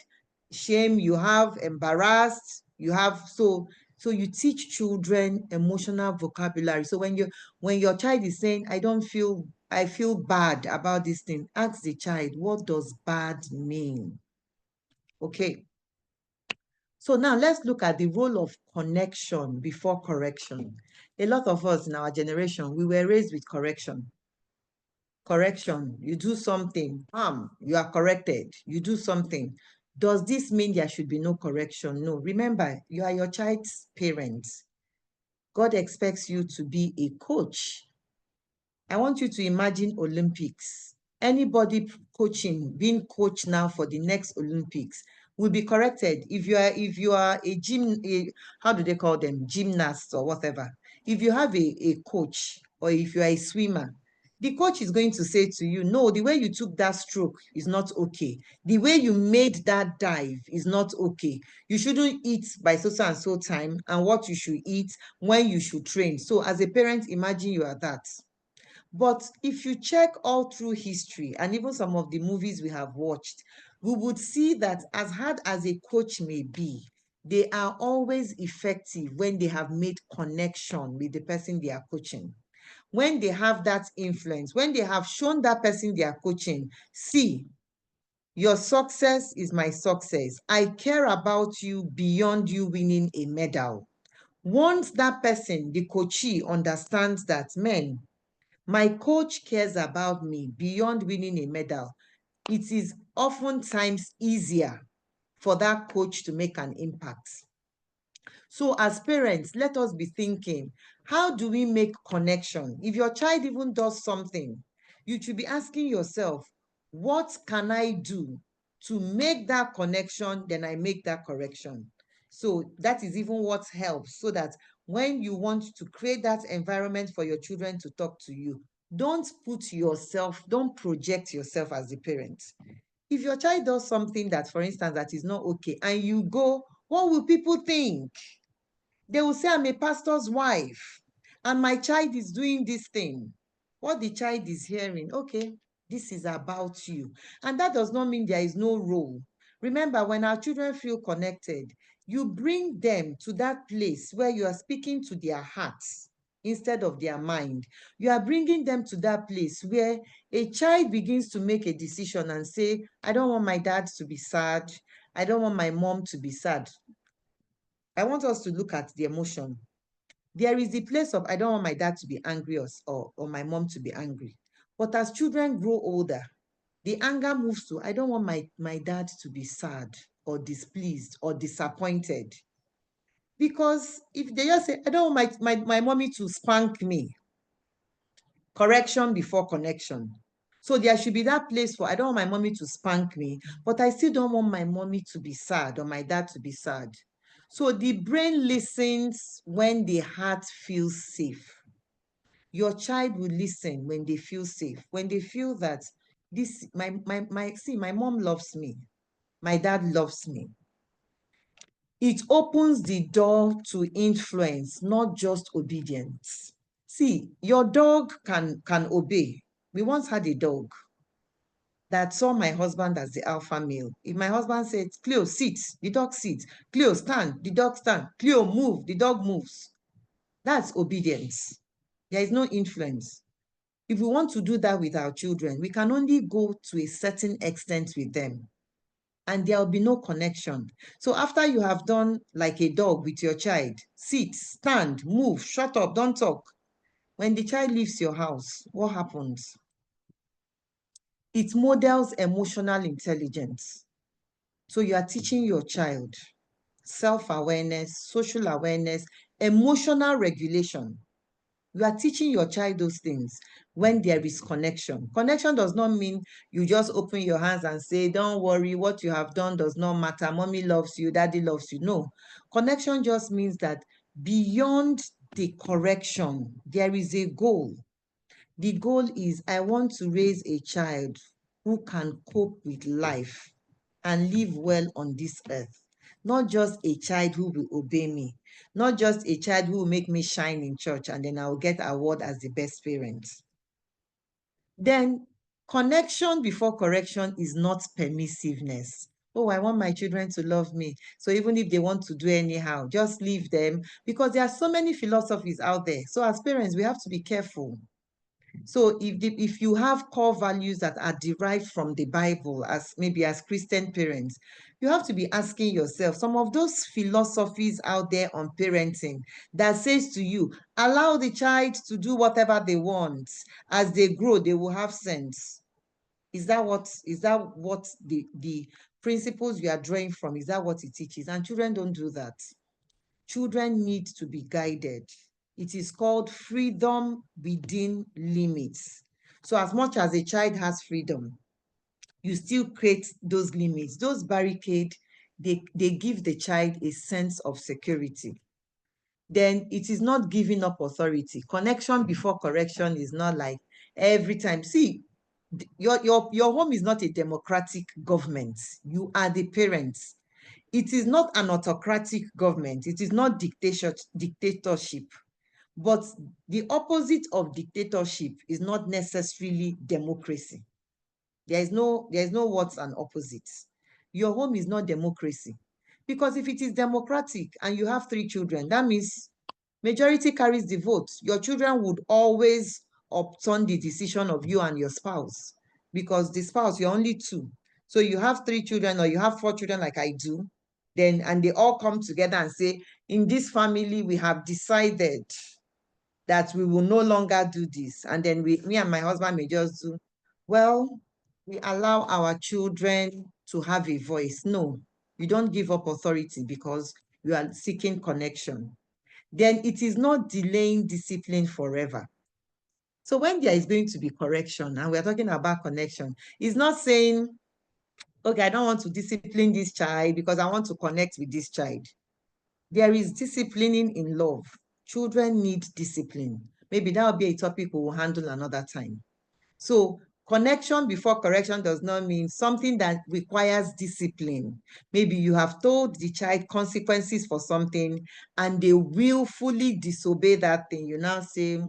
shame, you have embarrassed, you have so you teach children emotional vocabulary. So when your child is saying, I feel bad about this thing, ask the child, what does bad mean? Okay. So now let's look at the role of connection before correction. A lot of us in our generation, we were raised with correction. Correction, you do something, you are corrected, you do something. Does this mean there should be no correction? No. Remember, you are your child's parent. God expects you to be a coach. I want you to imagine Olympics. Anybody coaching, being coached now for the next Olympics will be corrected. If you are a how do they call them? Gymnast or whatever. If you have a coach, or if you are a swimmer, the coach is going to say to you, no, the way you took that stroke is not okay. The way you made that dive is not okay. You shouldn't eat by so and so time, and what you should eat, when you should train. So as a parent, imagine you are that. But if you check all through history and even some of the movies we have watched, we would see that as hard as a coach may be, they are always effective when they have made connection with the person they are coaching. When they have that influence, when they have shown that person they are coaching, see, your success is my success. I care about you beyond you winning a medal. Once that person, the coachee, understands that, man, my coach cares about me beyond winning a medal, it is oftentimes easier for that coach to make an impact. So as parents, let us be thinking, how do we make connection? If your child even does something, you should be asking yourself, what can I do to make that connection? Then I make that correction. So that is even what helps, so that when you want to create that environment for your children to talk to you, don't project yourself as a parent. If your child does something that, for instance, that is not okay, and you go, what will people think? They will say, I'm a pastor's wife and my child is doing this thing. What the child is hearing, okay, this is about you. And that does not mean there is no role. Remember, when our children feel connected, you bring them to that place where you are speaking to their hearts instead of their mind. You are bringing them to that place where a child begins to make a decision and say, I don't want my dad to be sad. I don't want my mom to be sad. I want us to look at the emotion. There is the place of, I don't want my dad to be angry, or my mom to be angry. But as children grow older, the anger moves to, I don't want my dad to be sad or displeased or disappointed. Because if they just say, I don't want my mommy to spank me, correction before connection. So there should be that place for, I don't want my mommy to spank me, but I still don't want my mommy to be sad or my dad to be sad. So the brain listens when the heart feels safe. Your child will listen when they feel safe, when they feel that my mom loves me, my dad loves me. It opens the door to influence, not just obedience. See, your dog can obey. We once had a dog that saw my husband as the alpha male. If my husband said, Cleo, sit, the dog sits. Cleo, stand, the dog stand. Cleo, move, the dog moves. That's obedience. There is no influence. If we want to do that with our children, we can only go to a certain extent with them, and there will be no connection. So after you have done like a dog with your child, sit, stand, move, shut up, don't talk. When the child leaves your house, what happens? It models emotional intelligence. So you are teaching your child self-awareness, social awareness, emotional regulation. You are teaching your child those things when there is connection. Connection does not mean you just open your hands and say, don't worry, what you have done does not matter. Mommy loves you, daddy loves you. No. Connection just means that beyond the correction, there is a goal. The goal is, I want to raise a child who can cope with life and live well on this earth. Not just a child who will obey me, not just a child who will make me shine in church and then I will get award as the best parent. Then connection before correction is not permissiveness. Oh, I want my children to love me. So even if they want to do anyhow, just leave them, because there are so many philosophies out there. So as parents, we have to be careful. So if you have core values that are derived from the Bible, as maybe as Christian parents, you have to be asking yourself, some of those philosophies out there on parenting that says to you, allow the child to do whatever they want. As they grow, they will have sense. Is that what the principles you are drawing from, is that what it teaches? And children don't do that. Children need to be guided. It is called freedom within limits. So as much as a child has freedom, you still create those limits. Those barricades, they give the child a sense of security. Then it is not giving up authority. Connection before correction is not like every time. See, your home is not a democratic government. You are the parents. It is not an autocratic government. It is not dictatorship. But the opposite of dictatorship is not necessarily democracy. There is no what's an opposite. Your home is not democracy. Because if it is democratic and you have 3 children, that means majority carries the vote. Your children would always upturn the decision of you and your spouse. Because the spouse, you're only 2. So you have 3 children or you have 4 children like I do, then and they all come together and say, in this family, we have decided that we will no longer do this. And then me and my husband may just do, well, we allow our children to have a voice. No, you don't give up authority because you are seeking connection. Then it is not delaying discipline forever. So when there is going to be correction, and we're talking about connection, it's not saying, okay, I don't want to discipline this child because I want to connect with this child. There is disciplining in love. Children need discipline. Maybe that will be a topic we will handle another time. So connection before correction does not mean something that requires discipline. Maybe you have told the child consequences for something and they willfully disobey that thing. You now say,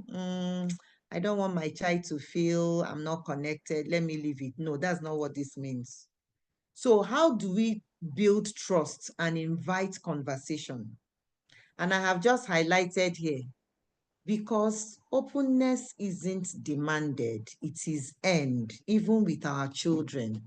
I don't want my child to feel I'm not connected. Let me leave it. No, that's not what this means. So how do we build trust and invite conversation? And I have just highlighted here, because openness isn't demanded, it is earned, even with our children.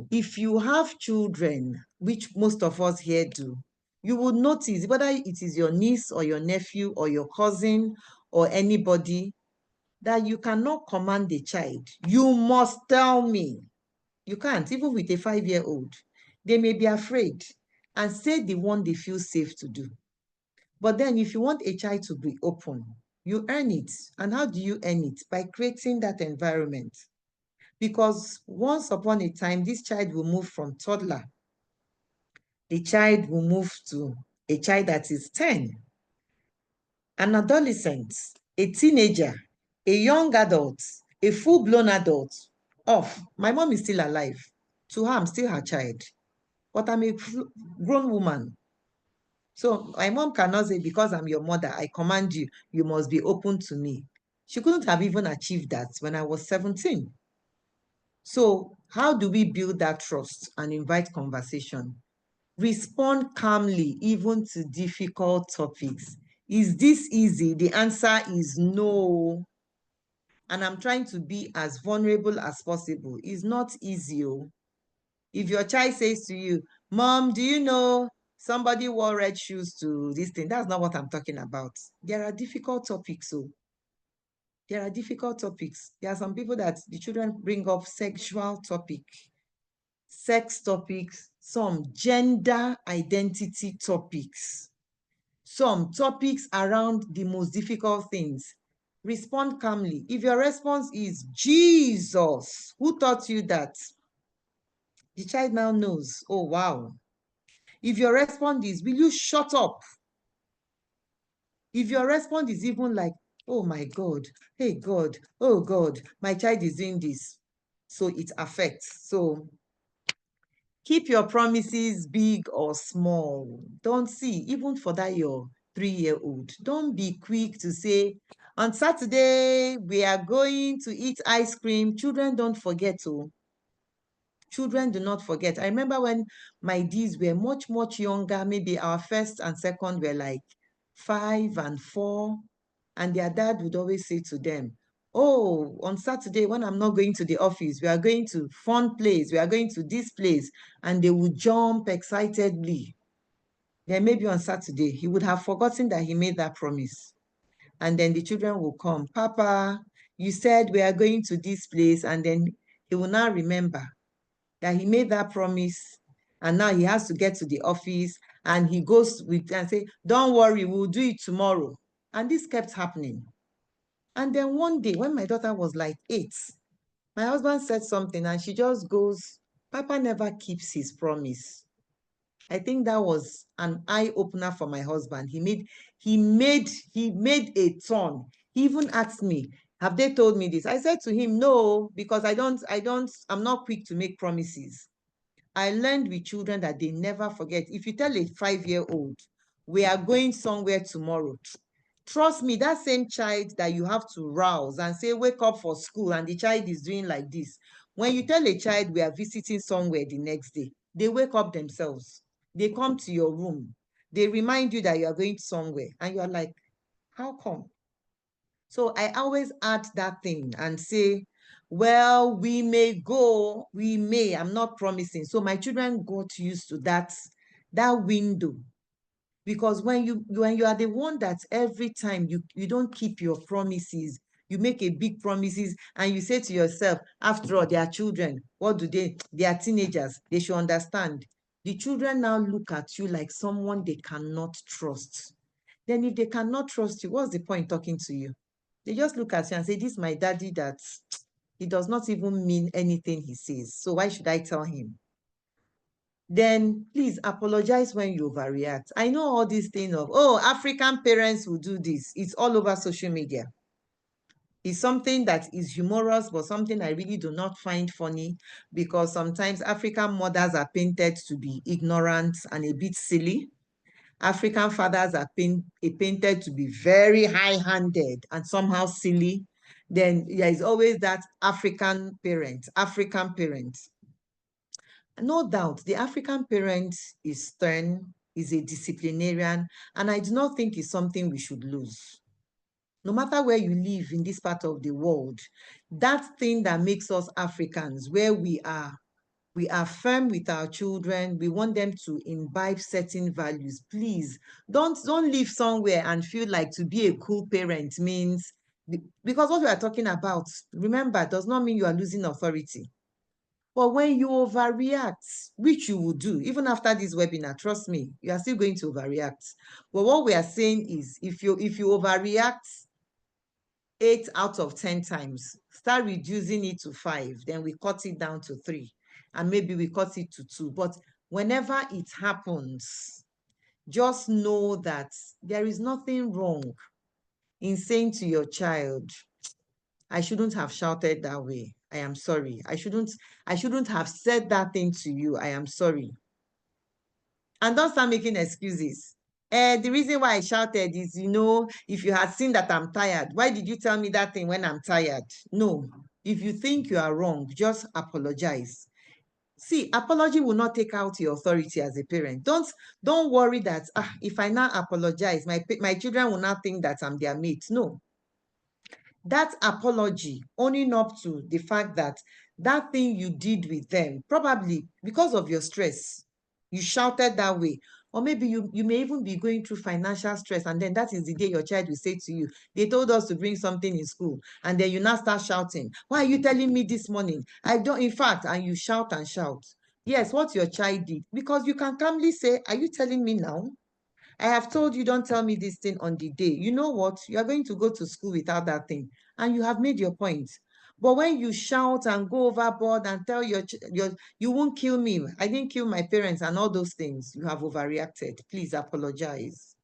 If you have children, which most of us here do, you will notice whether it is your niece or your nephew or your cousin or anybody, that you cannot command the child. You must tell me. You can't, even with a 5-year-old. They may be afraid and say the one they feel safe to do. But then if you want a child to be open, you earn it. And how do you earn it? By creating that environment. Because once upon a time, this child will move from toddler. The child will move to a child that is 10, an adolescent, a teenager, a young adult, a full-blown adult. Off. My mom is still alive. To her, I'm still her child. But I'm a grown woman. So my mom cannot say, because I'm your mother, I command you, you must be open to me. She couldn't have even achieved that when I was 17. So how do we build that trust and invite conversation? Respond calmly, even to difficult topics. Is this easy? The answer is no. And I'm trying to be as vulnerable as possible. It's not easy. If your child says to you, Mom, do you know somebody wore red shoes to this thing? That's not what I'm talking about. There are difficult topics. So there are difficult topics. There are some people that the children bring up sexual topic, sex topics, some gender identity topics, some topics around the most difficult things. Respond calmly. If your response is, Jesus, who taught you that? The child now knows, oh, wow. If your response is, will you shut up? If your response is even like, oh my God, hey God, oh God, my child is doing this. So it affects. So keep your promises big or small. Don't see, even for that your 3-year-old, don't be quick to say, on Saturday, we are going to eat ice cream. Children don't forget to. Children do not forget. I remember when my Ds were much, much younger, maybe our first and second were like 5 and 4. And their dad would always say to them, oh, on Saturday, when I'm not going to the office, we are going to fun place, we are going to this place. And they would jump excitedly. Then maybe on Saturday, he would have forgotten that he made that promise. And then the children will come, Papa, you said we are going to this place. And then he will now remember that he made that promise, and now he has to get to the office, and he goes with and say, don't worry, we'll do it tomorrow. And this kept happening. And then one day, when my daughter was like 8, my husband said something and she just goes, Papa never keeps his promise. I think that was an eye-opener for my husband. He made a turn. He even asked me, have they told me this? I said to him, no, because I'm not quick to make promises. I learned with children that they never forget. If you tell a 5-year-old, we are going somewhere tomorrow, trust me, that same child that you have to rouse and say, wake up for school, and the child is doing like this. When you tell a child we are visiting somewhere the next day, they wake up themselves. They come to your room. They remind you that you are going somewhere. And you're like, how come? So I always add that thing and say, well, we may go, we may, I'm not promising. So my children got used to that window. Because when you are the one that every time you don't keep your promises, you make a big promises and you say to yourself, after all, they are children. What do they are teenagers. They should understand. The children now look at you like someone they cannot trust. Then if they cannot trust you, what's the point talking to you? They just look at you and say, this is my daddy that he does not even mean anything he says. So why should I tell him? Then please apologize when you overreact. I know all these things of, oh, African parents will do this. It's all over social media. It's something that is humorous, but something I really do not find funny, because sometimes African mothers are painted to be ignorant and a bit silly. African fathers are painted to be very high-handed and somehow silly. Then there is always that African parent. No doubt, the African parent is stern, is a disciplinarian, and I do not think it's something we should lose. No matter where you live in this part of the world, that thing that makes us Africans, where we are firm with our children, we want them to imbibe certain values. Please, don't live somewhere and feel like to be a cool parent means, because what we are talking about, remember, does not mean you are losing authority. But when you overreact, which you will do, even after this webinar, trust me, you are still going to overreact. But what we are saying is, if you overreact 8 out of 10 times, start reducing it to 5, then we cut it down to 3, and maybe we cut it to 2. But whenever it happens, just know that there is nothing wrong in saying to your child, I shouldn't have shouted that way. I am sorry. I shouldn't have said that thing to you. I am sorry. And don't start making excuses. The reason why I shouted is, if you had seen that I'm tired, why did you tell me that thing when I'm tired? No. If you think you are wrong, just apologize. See, apology will not take out your authority as a parent. Don't worry that if I now apologize, my children will not think that I'm their mate. No. That apology, owning up to the fact that that thing you did with them, probably because of your stress, you shouted that way. Or maybe you may even be going through financial stress, and then that is the day your child will say to you, they told us to bring something in school, and then you now start shouting, why are you telling me this morning? I don't, in fact, and you shout and shout. Yes, what your child did, because you can calmly say, are you telling me now? I have told you, don't tell me this thing on the day. You know what? You are going to go to school without that thing. And you have made your point. But when you shout and go overboard and tell you won't kill me, I didn't kill my parents and all those things, you have overreacted. Please apologize.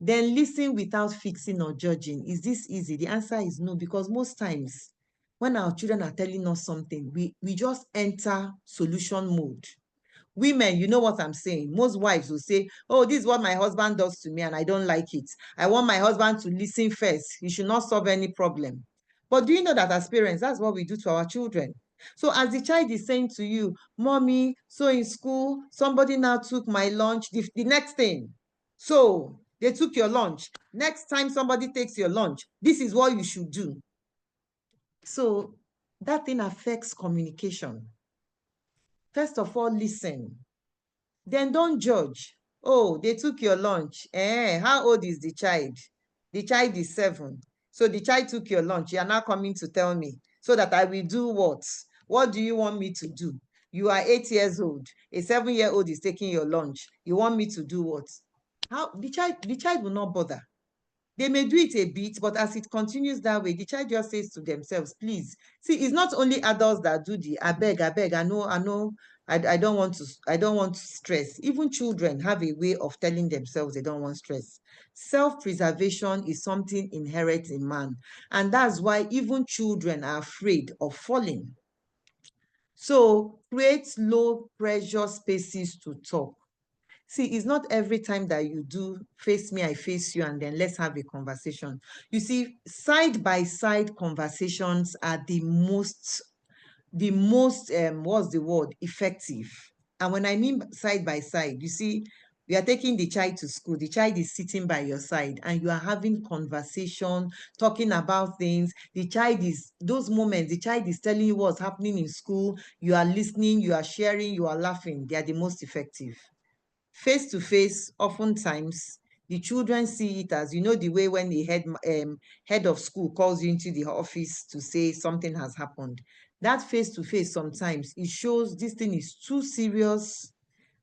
Then listen without fixing or judging. Is this easy? The answer is no, because most times when our children are telling us something, we just enter solution mode. Women, you know what I'm saying. Most wives will say, oh, this is what my husband does to me and I don't like it. I want my husband to listen first. He should not solve any problem. But do you know that as parents, that's what we do to our children? So as the child is saying to you, mommy, so in school, somebody now took my lunch, the next thing. So they took your lunch. Next time somebody takes your lunch, this is what you should do. So that thing affects communication. First of all, listen. Then don't judge. Oh, they took your lunch. How old is the child? The child is 7. So the child took your lunch. You are now coming to tell me so that I will do what? What do you want me to do? You are 8 years old. A 7-year-old is taking your lunch. You want me to do what? How the child will not bother. They may do it a bit, but as it continues that way, the child just says to themselves, please. See, it's not only adults that do the I beg, I know, I don't want to stress. Even children have a way of telling themselves they don't want stress. Self-preservation is something inherent in man. And that's why even children are afraid of falling. So create low pressure spaces to talk. See, it's not every time that you do face me, I face you, and then let's have a conversation. You see, side by side conversations are the most, what's the word, effective. And when I mean side by side, you see, you are taking the child to school, the child is sitting by your side, and you are having conversation, talking about things. The child is, those moments, the child is telling you what's happening in school, you are listening, you are sharing, you are laughing. They are the most effective. Face to face, oftentimes the children see it as, the way when the head of school calls you into the office to say something has happened. That face to face, sometimes it shows this thing is too serious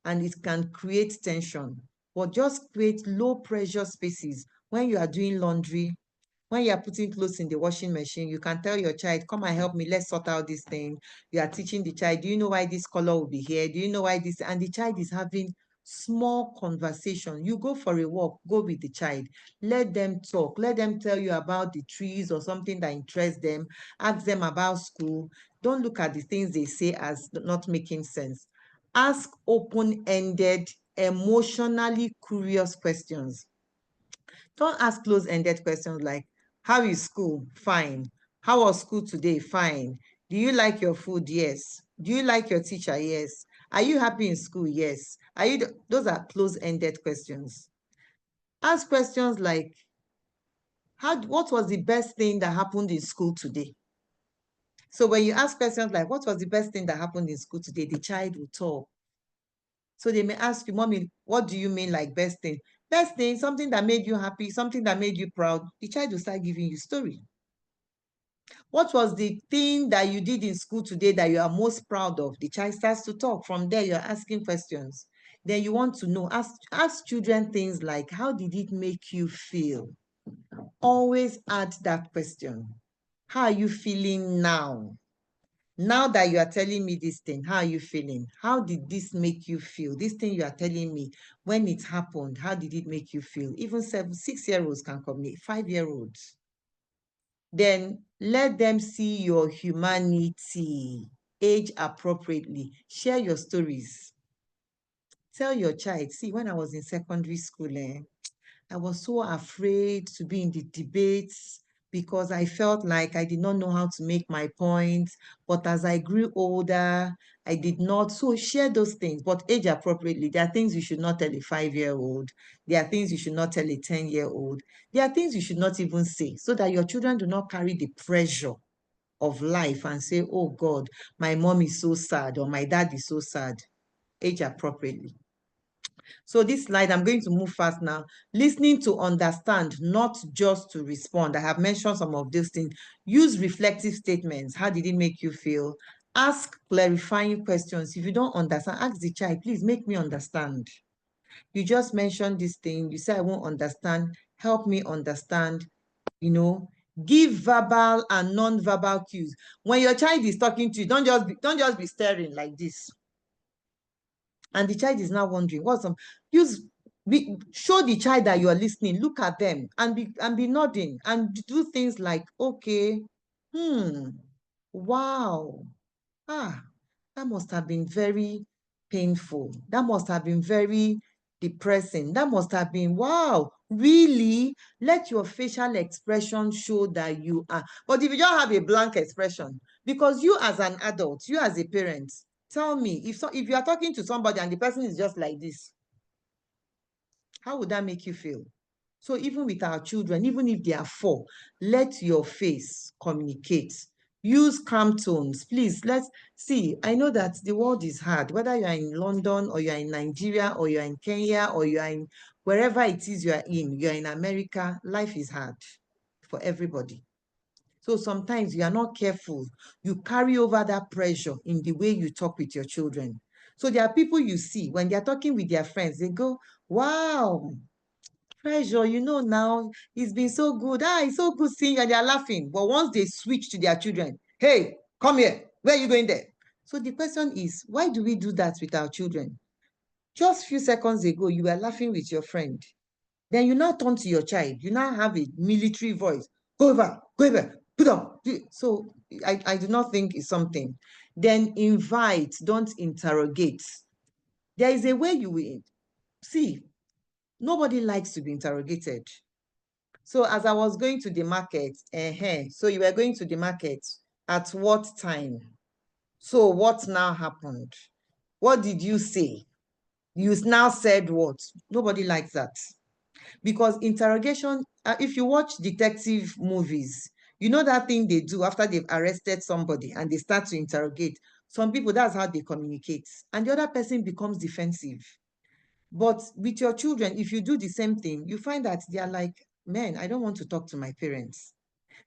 and it can create tension. But just create low pressure spaces. When you are doing laundry, when you are putting clothes in the washing machine, you can tell your child, come and help me, let's sort out this thing. You are teaching the child, do you know why this color will be here? Do you know why this? And the child is having small conversation. You go for a walk, go with the child. Let them talk. Let them tell you about the trees or something that interests them. Ask them about school. Don't look at the things they say as not making sense. Ask open-ended, emotionally curious questions. Don't ask close-ended questions like, how is school? Fine. How was school today? Fine. Do you like your food? Yes. Do you like your teacher? Yes. Are you happy in school? Yes. Those are close-ended questions. Ask questions like, what was the best thing that happened in school today? So when you ask questions like, what was the best thing that happened in school today? The child will talk. So they may ask you, mommy, what do you mean like best thing? Best thing, something that made you happy, something that made you proud. The child will start giving you story. What was the thing that you did in school today that you are most proud of? The child starts to talk. From there, you're asking questions. Then you want to know, ask children things like, how did it make you feel? Always add that question. How are you feeling now? Now that you are telling me this thing, how are you feeling? How did this make you feel? This thing you are telling me, when it happened, how did it make you feel? Even 6-year-olds can communicate, 5-year-olds. Then let them see your humanity, age appropriately. Share your stories. Tell your child, see, when I was in secondary school, I was so afraid to be in the debates because I felt like I did not know how to make my points. But as I grew older, I did not. So share those things, but age appropriately. There are things you should not tell a 5-year-old. There are things you should not tell a 10-year-old. There are things you should not even say, so that your children do not carry the pressure of life and say, oh God, my mom is so sad or my dad is so sad. Age appropriately. So this slide, I'm going to move fast now. Listening to understand, not just to respond. I have mentioned some of these things. Use reflective statements. How did it make you feel? Ask clarifying questions. If you don't understand, ask the child, please make me understand. You just mentioned this thing. You say, I won't understand. Help me understand. Give verbal and non-verbal cues. When your child is talking to you, don't just be staring like this. And the child is now wondering show the child that you are listening. Look at them and be nodding and do things like, okay, wow, that must have been very painful. That must have been very depressing. That must have been, wow, really? Let your facial expression show that you are. But if you just have a blank expression, because you as an adult, you as a parent, tell me, if you are talking to somebody and the person is just like this, how would that make you feel? So even with our children, even if they are 4, let your face communicate. Use calm tones. Please, let's see. I know that the world is hard, whether you are in London or you are in Nigeria or you are in Kenya or you are in wherever it is you are in America, life is hard for everybody. So sometimes you are not careful. You carry over that pressure in the way you talk with your children. So there are people you see, when they are talking with their friends, they go, wow, Pressure, now, it's been so good. It's so good seeing you, and they're laughing. But once they switch to their children, hey, come here, where are you going there? So the question is, why do we do that with our children? Just a few seconds ago, you were laughing with your friend. Then you now turn to your child. You now have a military voice. Go over, put on. So I do not think it's something. Then invite, don't interrogate. There is a way you will see. Nobody likes to be interrogated. So as I was going to the market, so you were going to the market at what time? So what now happened? What did you say? You now said what? Nobody likes that. Because interrogation, if you watch detective movies, you know that thing they do after they've arrested somebody and they start to interrogate. Some people, that's how they communicate. And the other person becomes defensive. But with your children, if you do the same thing, you find that they are like, man, I don't want to talk to my parents.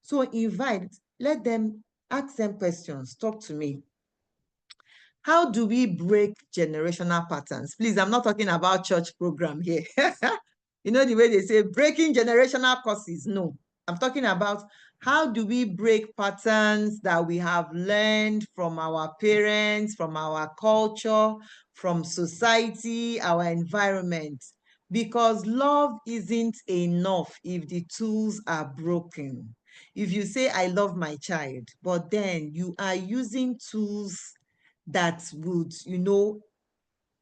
So invite, let them, ask them questions, talk to me. How do we break generational patterns? Please, I'm not talking about church program here. You know the way they say breaking generational curses? No, I'm talking about how do we break patterns that we have learned from our parents, from our culture, from society, our environment. Because love isn't enough if the tools are broken. If you say, I love my child, but then you are using tools that would,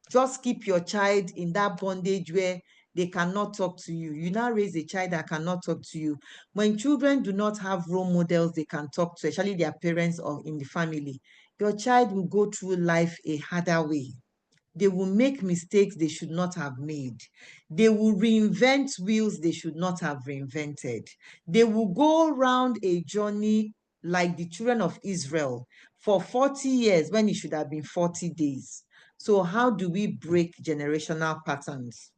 just keep your child in that bondage where they cannot talk to you. You now raise a child that cannot talk to you. When children do not have role models they can talk to, especially their parents or in the family, your child will go through life a harder way. They will make mistakes they should not have made. They will reinvent wheels they should not have reinvented. They will go around a journey like the children of Israel for 40 years when it should have been 40 days. So how do we break generational patterns?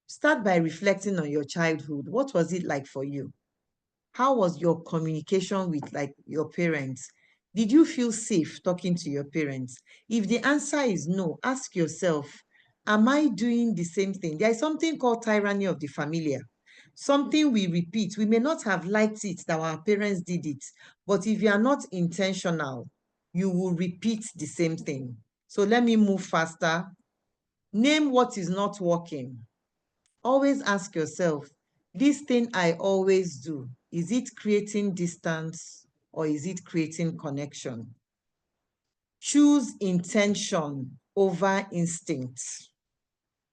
Start by reflecting on your childhood. What was it like for you? How was your communication with your parents? Did you feel safe talking to your parents? If the answer is no, ask yourself, am I doing the same thing? There is something called tyranny of the familiar. Something we repeat. We may not have liked it that our parents did it, but if you are not intentional, you will repeat the same thing. So let me move faster. Name what is not working. Always ask yourself, this thing I always do, is it creating distance or is it creating connection? Choose intention over instinct.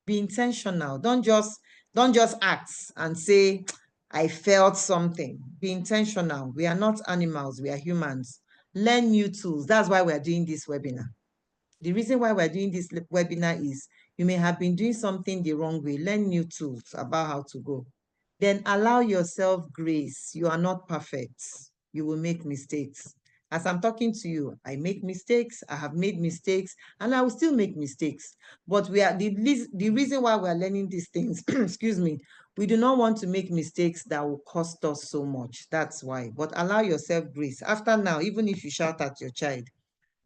Be intentional. Don't just act and say, I felt something. Be intentional. We are not animals, we are humans. Learn new tools. That's why we're doing this webinar. The reason why we're doing this webinar is you may have been doing something the wrong way. Learn new tools about how to go. Then allow yourself grace. You are not perfect. You will make mistakes. As I'm talking to you, I make mistakes. I have made mistakes, and I will still make mistakes. But we are the reason why we are learning these things, excuse me, we do not want to make mistakes that will cost us so much. That's why. But allow yourself grace. After now, even if you shout at your child,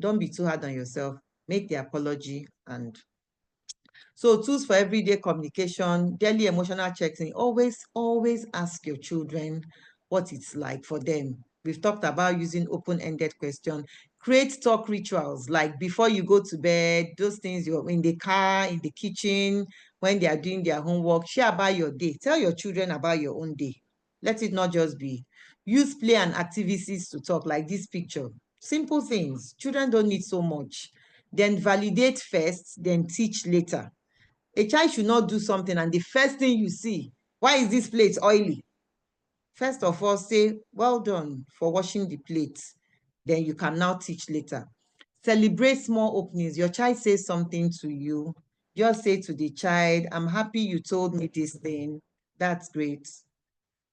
don't be too hard on yourself. Make the apology. And so tools for everyday communication, daily emotional checks-in. Always ask your children what it's like for them. We've talked about using open-ended questions. Create talk rituals, like before you go to bed, those things you're in the car, in the kitchen, when they are doing their homework. Share about your day. Tell your children about your own day. Let it not just be. Use play and activities to talk, like this picture. Simple things. Children don't need so much. Then validate first, then teach later. A child should not do something and the first thing you see, why is this plate oily? First of all, say, well done for washing the plates. Then you can now teach later. Celebrate small openings. Your child says something to you. Just say to the child, I'm happy you told me this thing. That's great.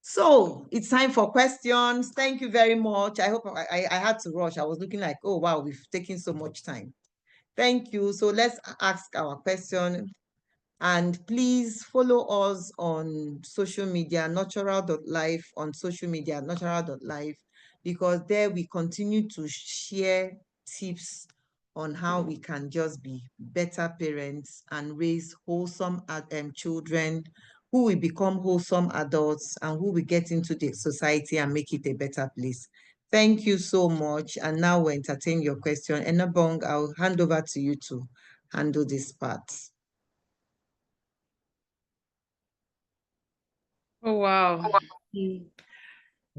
So it's time for questions. Thank you very much. I hope I had to rush. I was looking like, oh, wow, we've taken so much time. Thank you. So let's ask our question. And please follow us on social media, nurtural.life on social media, nurtural.life, because there we continue to share tips on how we can just be better parents and raise wholesome children who will become wholesome adults, and who will get into the society and make it a better place. Thank you so much. And now we'll entertain your question. Enabong, I'll hand over to you to handle this part. Oh, wow. Hmm.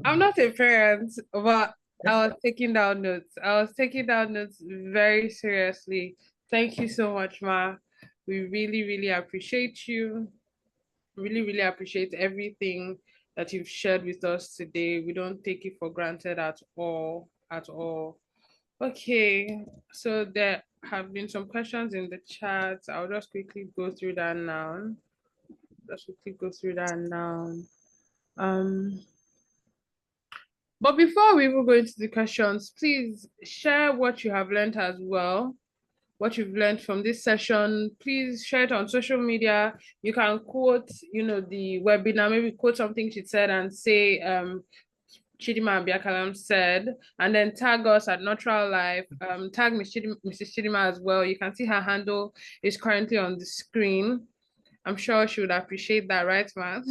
I'm not a parent, but I was taking down notes. I was taking down notes very seriously. Thank you so much, Ma. We really, really appreciate you. Really, really appreciate everything that you've shared with us today. We don't take it for granted at all, at all. Okay, so there have been some questions in the chat. I'll just quickly go through that now. Just quickly go through that now. Um, but before we even go into the questions, please share what you have learned as well, what you've learned from this session. Please share it on social media. You can quote, the webinar, maybe quote something she said and say, Chidima Abiakalam said, and then tag us at Nurtural Life. Tag Mrs. Chidima as well. You can see her handle is currently on the screen. I'm sure she would appreciate that, right, man?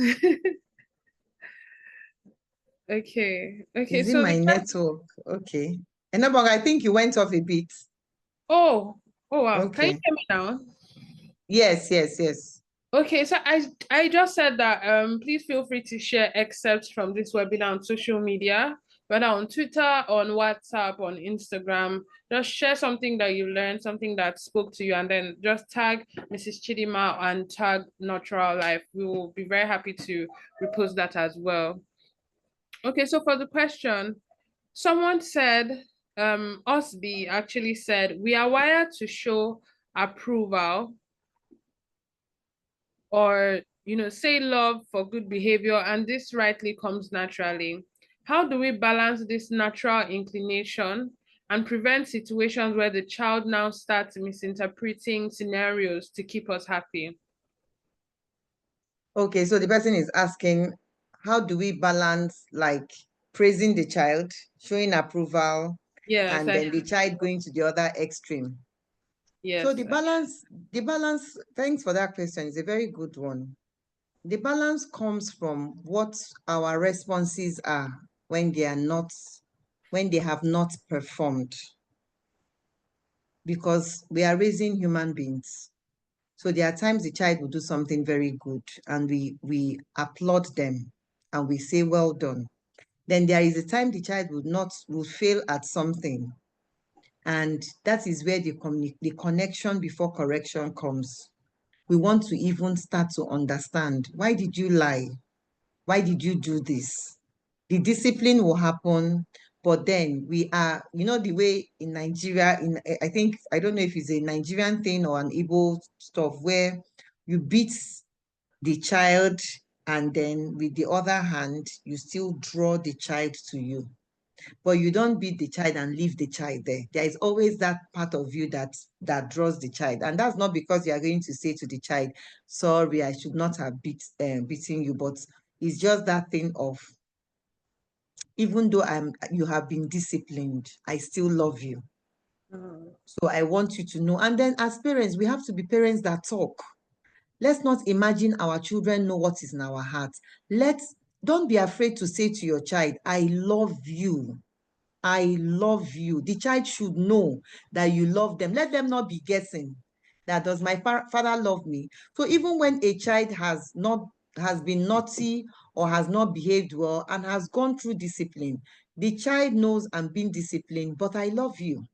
Okay. Okay. Is it So my network? Okay. Enabong, I think you went off a bit. oh, oh wow. Can you Okay. hear me now? Yes, yes, yes. Okay, so I just said that please feel free to share excerpts from this webinar on social media, whether on Twitter, on WhatsApp, on Instagram. Just share something that you learned, something that spoke to you, and then just tag Mrs. Chidima and tag Nurtural Life. We will be very happy to repost that as well. Okay, so for the question, someone said, Osby actually said, we are wired to show approval or say love for good behavior, and this rightly comes naturally. How do we balance this natural inclination and prevent situations where the child now starts misinterpreting scenarios to keep us happy? Okay, so the person is asking, how do we balance like praising the child, showing approval, Yes, and then the child going to the other extreme? So yes. the balance, thanks for that question. It's a very good one. The balance comes from what our responses are when they are not, when they have not performed, because we are raising human beings. So there are times the child will do something very good and we applaud them and we say, well done. Then there is a time the child will fail at something. And that is where the connection before correction comes. We want to even start to understand, why did you lie? Why did you do this? The discipline will happen, but then we are, the way in Nigeria, I think, I don't know if it's a Nigerian thing or an Igbo stuff, where you beat the child and then with the other hand, you still draw the child to you. But you don't beat the child and leave the child there. There is always that part of you that draws the child. And that's not because you are going to say to the child, sorry, I should not have beaten you, but it's just that thing of, even though you have been disciplined, I still love you. So I want you to know. And then as parents, we have to be parents that talk. Let's not imagine our children know what is in our hearts. Don't be afraid to say to your child, I love you. I love you. The child should know that you love them. Let them not be guessing that, does my father love me? So even when a child has been naughty or has not behaved well and has gone through discipline, the child knows I'm being disciplined, but I love you.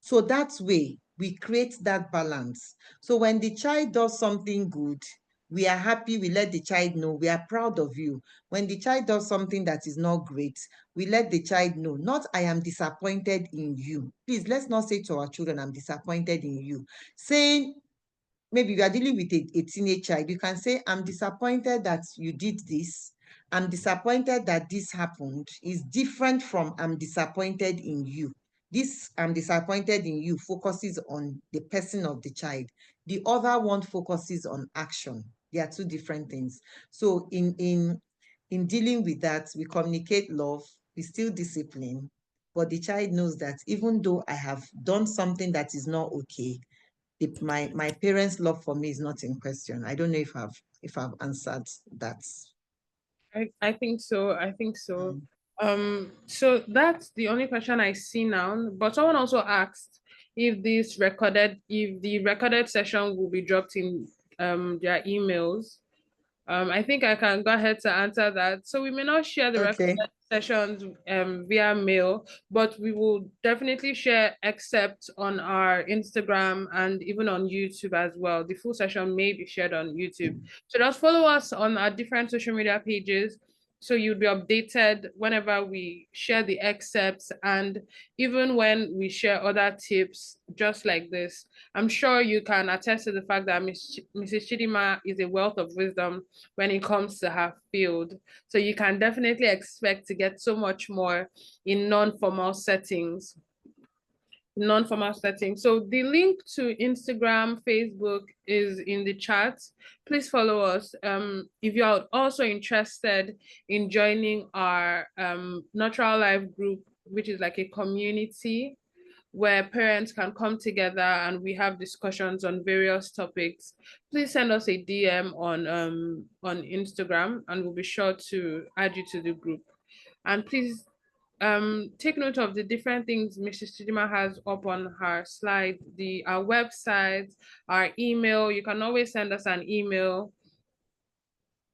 So that way, we create that balance. So when the child does something good, we are happy, we let the child know, we are proud of you. When the child does something that is not great, we let the child know, not I am disappointed in you. Please, let's not say to our children, I'm disappointed in you. Saying, maybe you are dealing with a teenage child, you can say, I'm disappointed that you did this. I'm disappointed that this happened. Is different from I'm disappointed in you. This I'm disappointed in you focuses on the person of the child. The other one focuses on action. They are two different things. So in dealing with that, we communicate love, we still discipline, but the child knows that even though I have done something that is not okay, my parents' love for me is not in question. I don't know if if I've answered that. I think so. I think so. So that's the only question I see now. But someone also asked if the recorded session will be dropped in their emails. I think I can go ahead to answer that. So we may not share the Okay. recorded sessions via mail, but we will definitely share excerpts on our Instagram and even on YouTube as well. The full session may be shared on YouTube. So just follow us on our different social media pages so you'll be updated whenever we share the excerpts and even when we share other tips just like this. I'm sure you can attest to the fact that Mrs. Chidima is a wealth of wisdom when it comes to her field. So you can definitely expect to get so much more in non-formal settings. So the link to Instagram, Facebook is in the chat. Please follow us. If you're also interested in joining our Nurtural Life group, which is like a community where parents can come together and we have discussions on various topics, please send us a DM on Instagram and we'll be sure to add you to the group. And please take note of the different things Mrs. Chidima has up on her slide, our website, our email. You can always send us an email.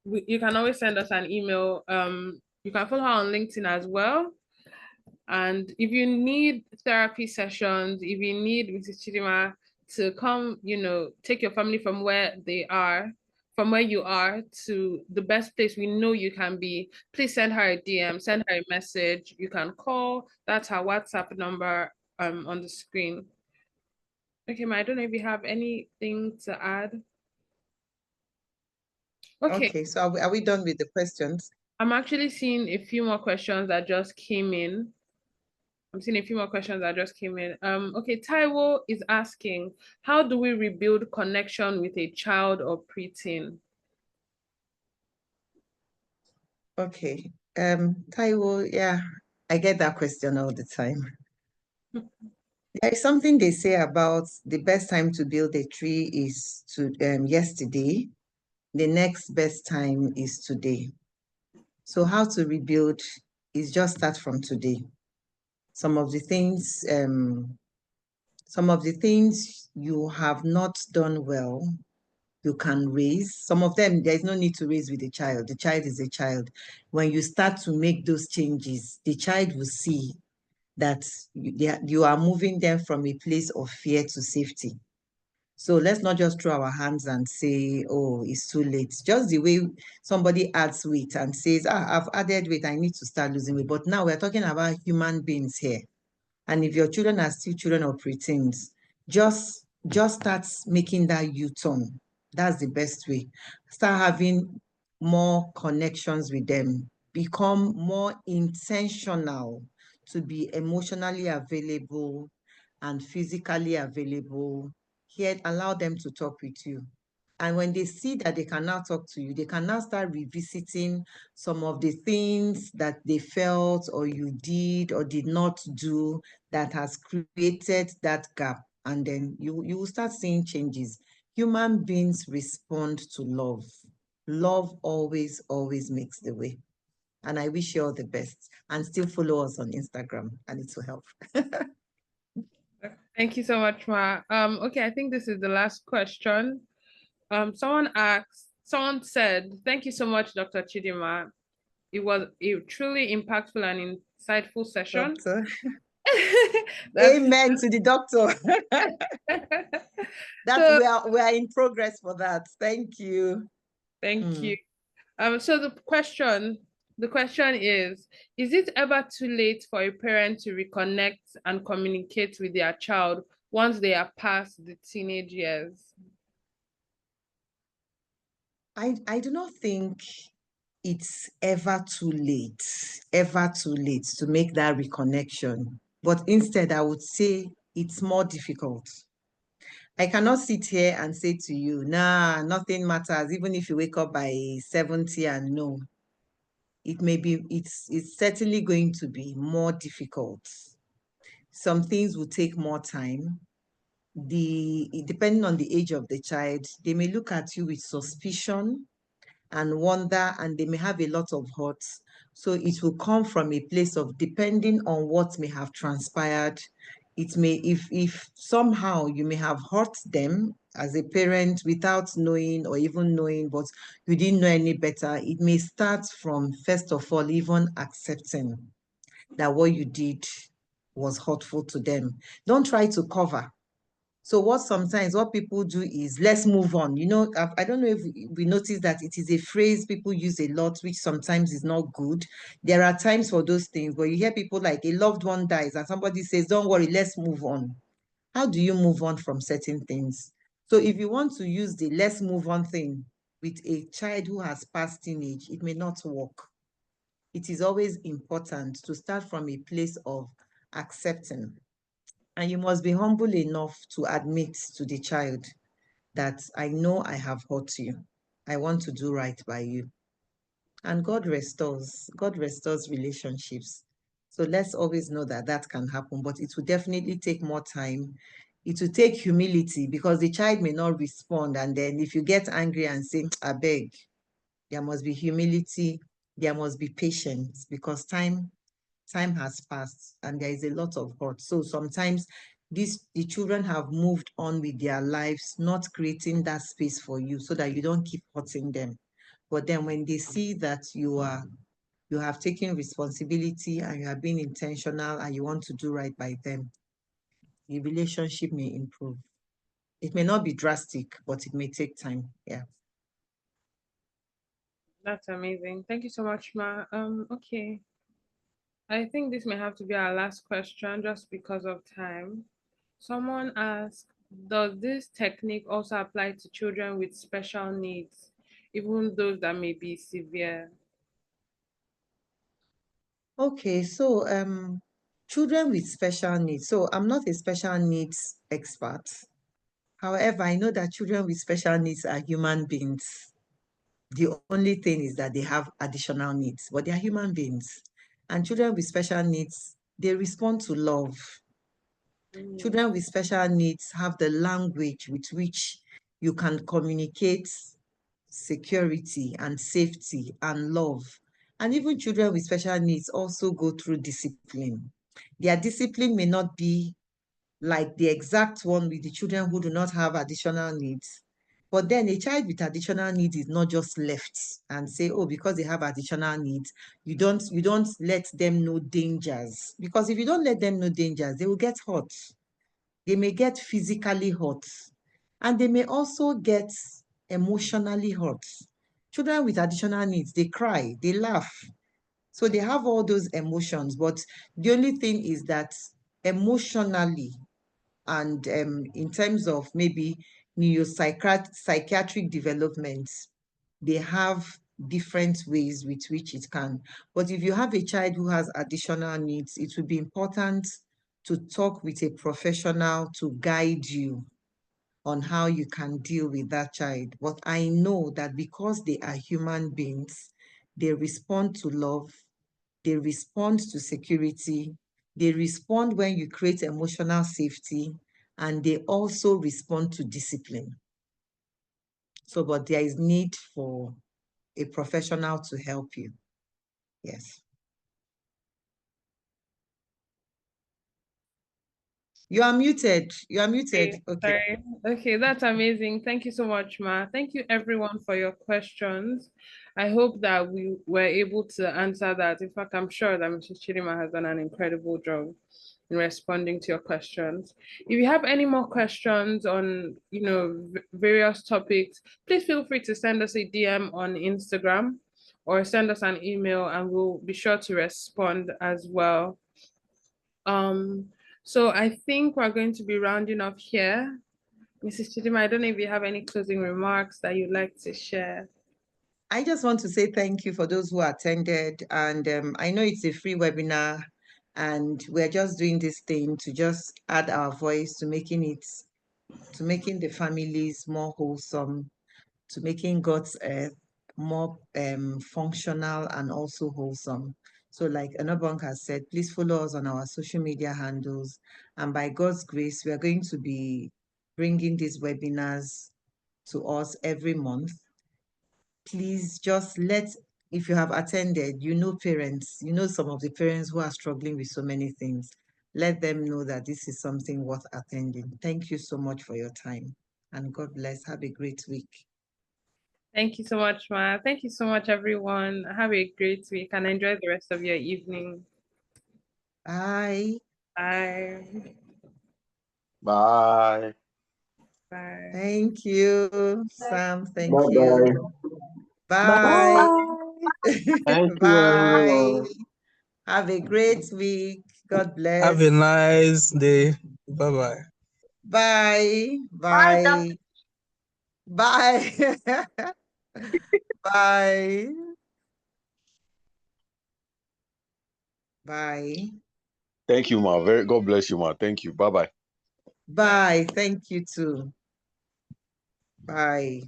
You can always send us an email. You can follow her on LinkedIn as well. And if you need therapy sessions, if you need Mrs. Chidima to come, take your family from where you are to the best place we know you can be, please send her a DM, send her a message. You can call. That's her WhatsApp number on the screen. Okay, Ma, I don't know if you have anything to add. Okay, so are we done with the questions? I'm actually seeing a few more questions that just came in. Okay, Taiwo is asking, how do we rebuild connection with a child or preteen? Okay. Taiwo, yeah, I get that question all the time. There is something they say about the best time to build a tree is yesterday. The next best time is today. So how to rebuild is just start from today. Some of the things you have not done well, you can raise. Some of them, there's no need to raise with the child. The child is a child. When you start to make those changes, the child will see that you are moving them from a place of fear to safety. So let's not just throw our hands and say, oh, it's too late. Just the way somebody adds weight and says, I've added weight, I need to start losing weight. But now we're talking about human beings here. And if your children are still children or preteens, just start making that U-turn. That's the best way. Start having more connections with them. Become more intentional to be emotionally available and physically available. Here, allow them to talk with you. And when they see that they can now talk to you, they can now start revisiting some of the things that they felt or you did or did not do that has created that gap. And then you will start seeing changes. Human beings respond to love. Love always, always makes the way. And I wish you all the best. And still follow us on Instagram, and it will help. Thank you so much, Ma. Okay, I think this is the last question. Someone said, thank you so much, Dr. Chidima. It was a truly impactful and insightful session. Doctor. Amen to the doctor. We are in progress for that. Thank you. Thank you. So the question is it ever too late for a parent to reconnect and communicate with their child once they are past the teenage years? I do not think it's ever too late to make that reconnection. But instead, I would say it's more difficult. I cannot sit here and say to you, nah, nothing matters, even if you wake up by 70 and no. It's certainly going to be more difficult. Some things will take more time. Depending on the age of the child, they may look at you with suspicion. and wonder, and they may have a lot of hurts. So it will come from a place of, depending on what may have transpired, it may, if somehow you may have hurt them as a parent without knowing or even knowing, but you didn't know any better, it may start from, first of all, even accepting that what you did was hurtful to them. Don't try to cover. So what people do is, let's move on. I don't know if we notice that it is a phrase people use a lot, which sometimes is not good. There are times for those things, but you hear people like, a loved one dies and somebody says, don't worry, let's move on. How do you move on from certain things? So if you want to use the let's move on thing with a child who has passed teenage, it may not work. It is always important to start from a place of accepting. And you must be humble enough to admit to the child that, I know I have hurt you. I want to do right by you. And God restores. God restores relationships. So let's always know that that can happen, but it will definitely take more time. It will take humility, because the child may not respond. And then if you get angry and say, I beg, there must be humility. There must be patience, because time has passed and there is a lot of hurt. So sometimes the children have moved on with their lives, not creating that space for you so that you don't keep hurting them. But then when they see that you have taken responsibility and you are being intentional and you want to do right by them, the relationship may improve. It may not be drastic, but it may take time. Yeah. That's amazing. Thank you so much, Ma. Okay. I think this may have to be our last question just because of time. Someone asked, does this technique also apply to children with special needs, even those that may be severe? Okay, so children with special needs. So I'm not a special needs expert. However, I know that children with special needs are human beings. The only thing is that they have additional needs, but they are human beings. And children with special needs, they respond to love. Mm, Children with special needs have the language with which you can communicate security and safety and love. And even children with special needs also go through discipline. Their discipline may not be like the exact one with the children who do not have additional needs. But then a child with additional needs is not just left and say, oh, because they have additional needs, you don't let them know dangers. Because if you don't let them know dangers, they will get hurt. They may get physically hurt. And they may also get emotionally hurt. Children with additional needs, they cry, they laugh. So they have all those emotions. But the only thing is that emotionally, and in terms of maybe psychiatric developments, they have different ways with which it can. But if you have a child who has additional needs, it will be important to talk with a professional to guide you on how you can deal with that child. But I know that because they are human beings, they respond to love, they respond to security, they respond when you create emotional safety, and they also respond to discipline. So, but there is need for a professional to help you. Yes. You are muted. You are muted. okay, Okay. sorry. Okay, that's amazing. Thank you so much, Ma. Thank you everyone for your questions. I hope that we were able to answer that. In fact, I'm sure that Mrs. Chidima has done an incredible job in responding to your questions. If you have any more questions on, various topics, please feel free to send us a DM on Instagram or send us an email and we'll be sure to respond as well. Um, so I think we're going to be rounding off here. Mrs. Chidima, I don't know if you have any closing remarks that you'd like to share. I just want to say thank you for those who attended. And I know it's a free webinar, and we're just doing this thing to just add our voice to making the families more wholesome, to making God's earth more functional and also wholesome. So like Anobong has said, please follow us on our social media handles. And by God's grace, we are going to be bringing these webinars to us every month. please just if you have attended, parents, some of the parents who are struggling with so many things. Let them know that this is something worth attending. Thank you so much for your time. And God bless. Have a great week. Thank you so much, Ma. Thank you so much, everyone. Have a great week and enjoy the rest of your evening. Bye. Bye. Bye. Bye. Thank you, Sam. Thank Bye-bye. you. Bye. Bye. Thank you, Bye. everyone. Have a great week. God bless. Have a nice day. Bye bye. Bye. Bye, Bye. Bye. Bye. Bye. Thank you, Ma. God bless you, Ma. Thank you. Bye-bye. Bye. Thank you too. Bye.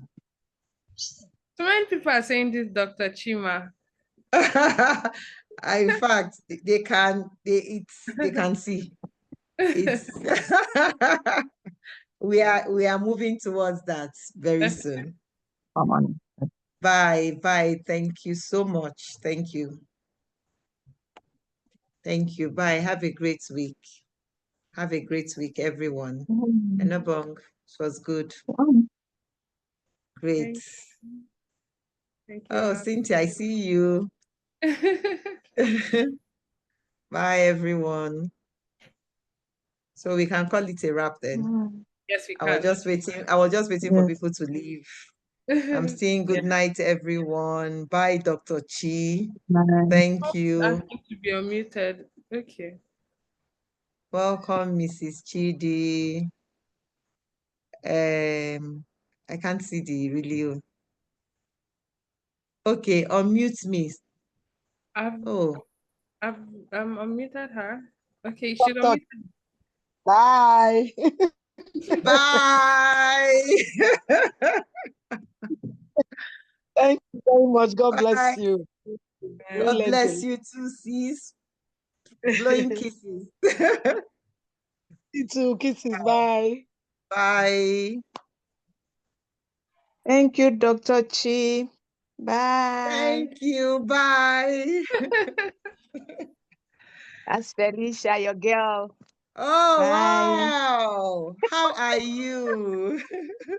So many people are saying this, Dr. Chima. In fact, they can see. It's we are moving towards that very soon. Come on. Bye. Bye. Thank you so much. Thank you. Thank you. Bye. Have a great week. Have a great week, everyone. Enabong, it was good. Great. Thank you, Oh, Ma. Cynthia, I see you. Bye, everyone. So we can call it a wrap then. Yes, we I was can. just waiting. I was just waiting for people to leave. I'm saying good night, everyone. Bye, Dr. Chi. Thank you. Asking to be unmuted. Okay. Welcome, Mrs. Chidi. I can't see the video. Okay, unmute me. I've Oh, I've unmuted her. Okay, you should unmute. Bye. bye. Thank you very much. God bless Bye. you. Her. God bless you too, sis. Blowing kisses. You too. Kisses. Bye. Bye. Thank you, Dr. Chi. Bye. Thank you. Bye. That's Felicia, your girl. Oh, Bye. wow. How are you?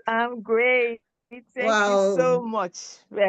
I'm great. Thank you Wow. so much.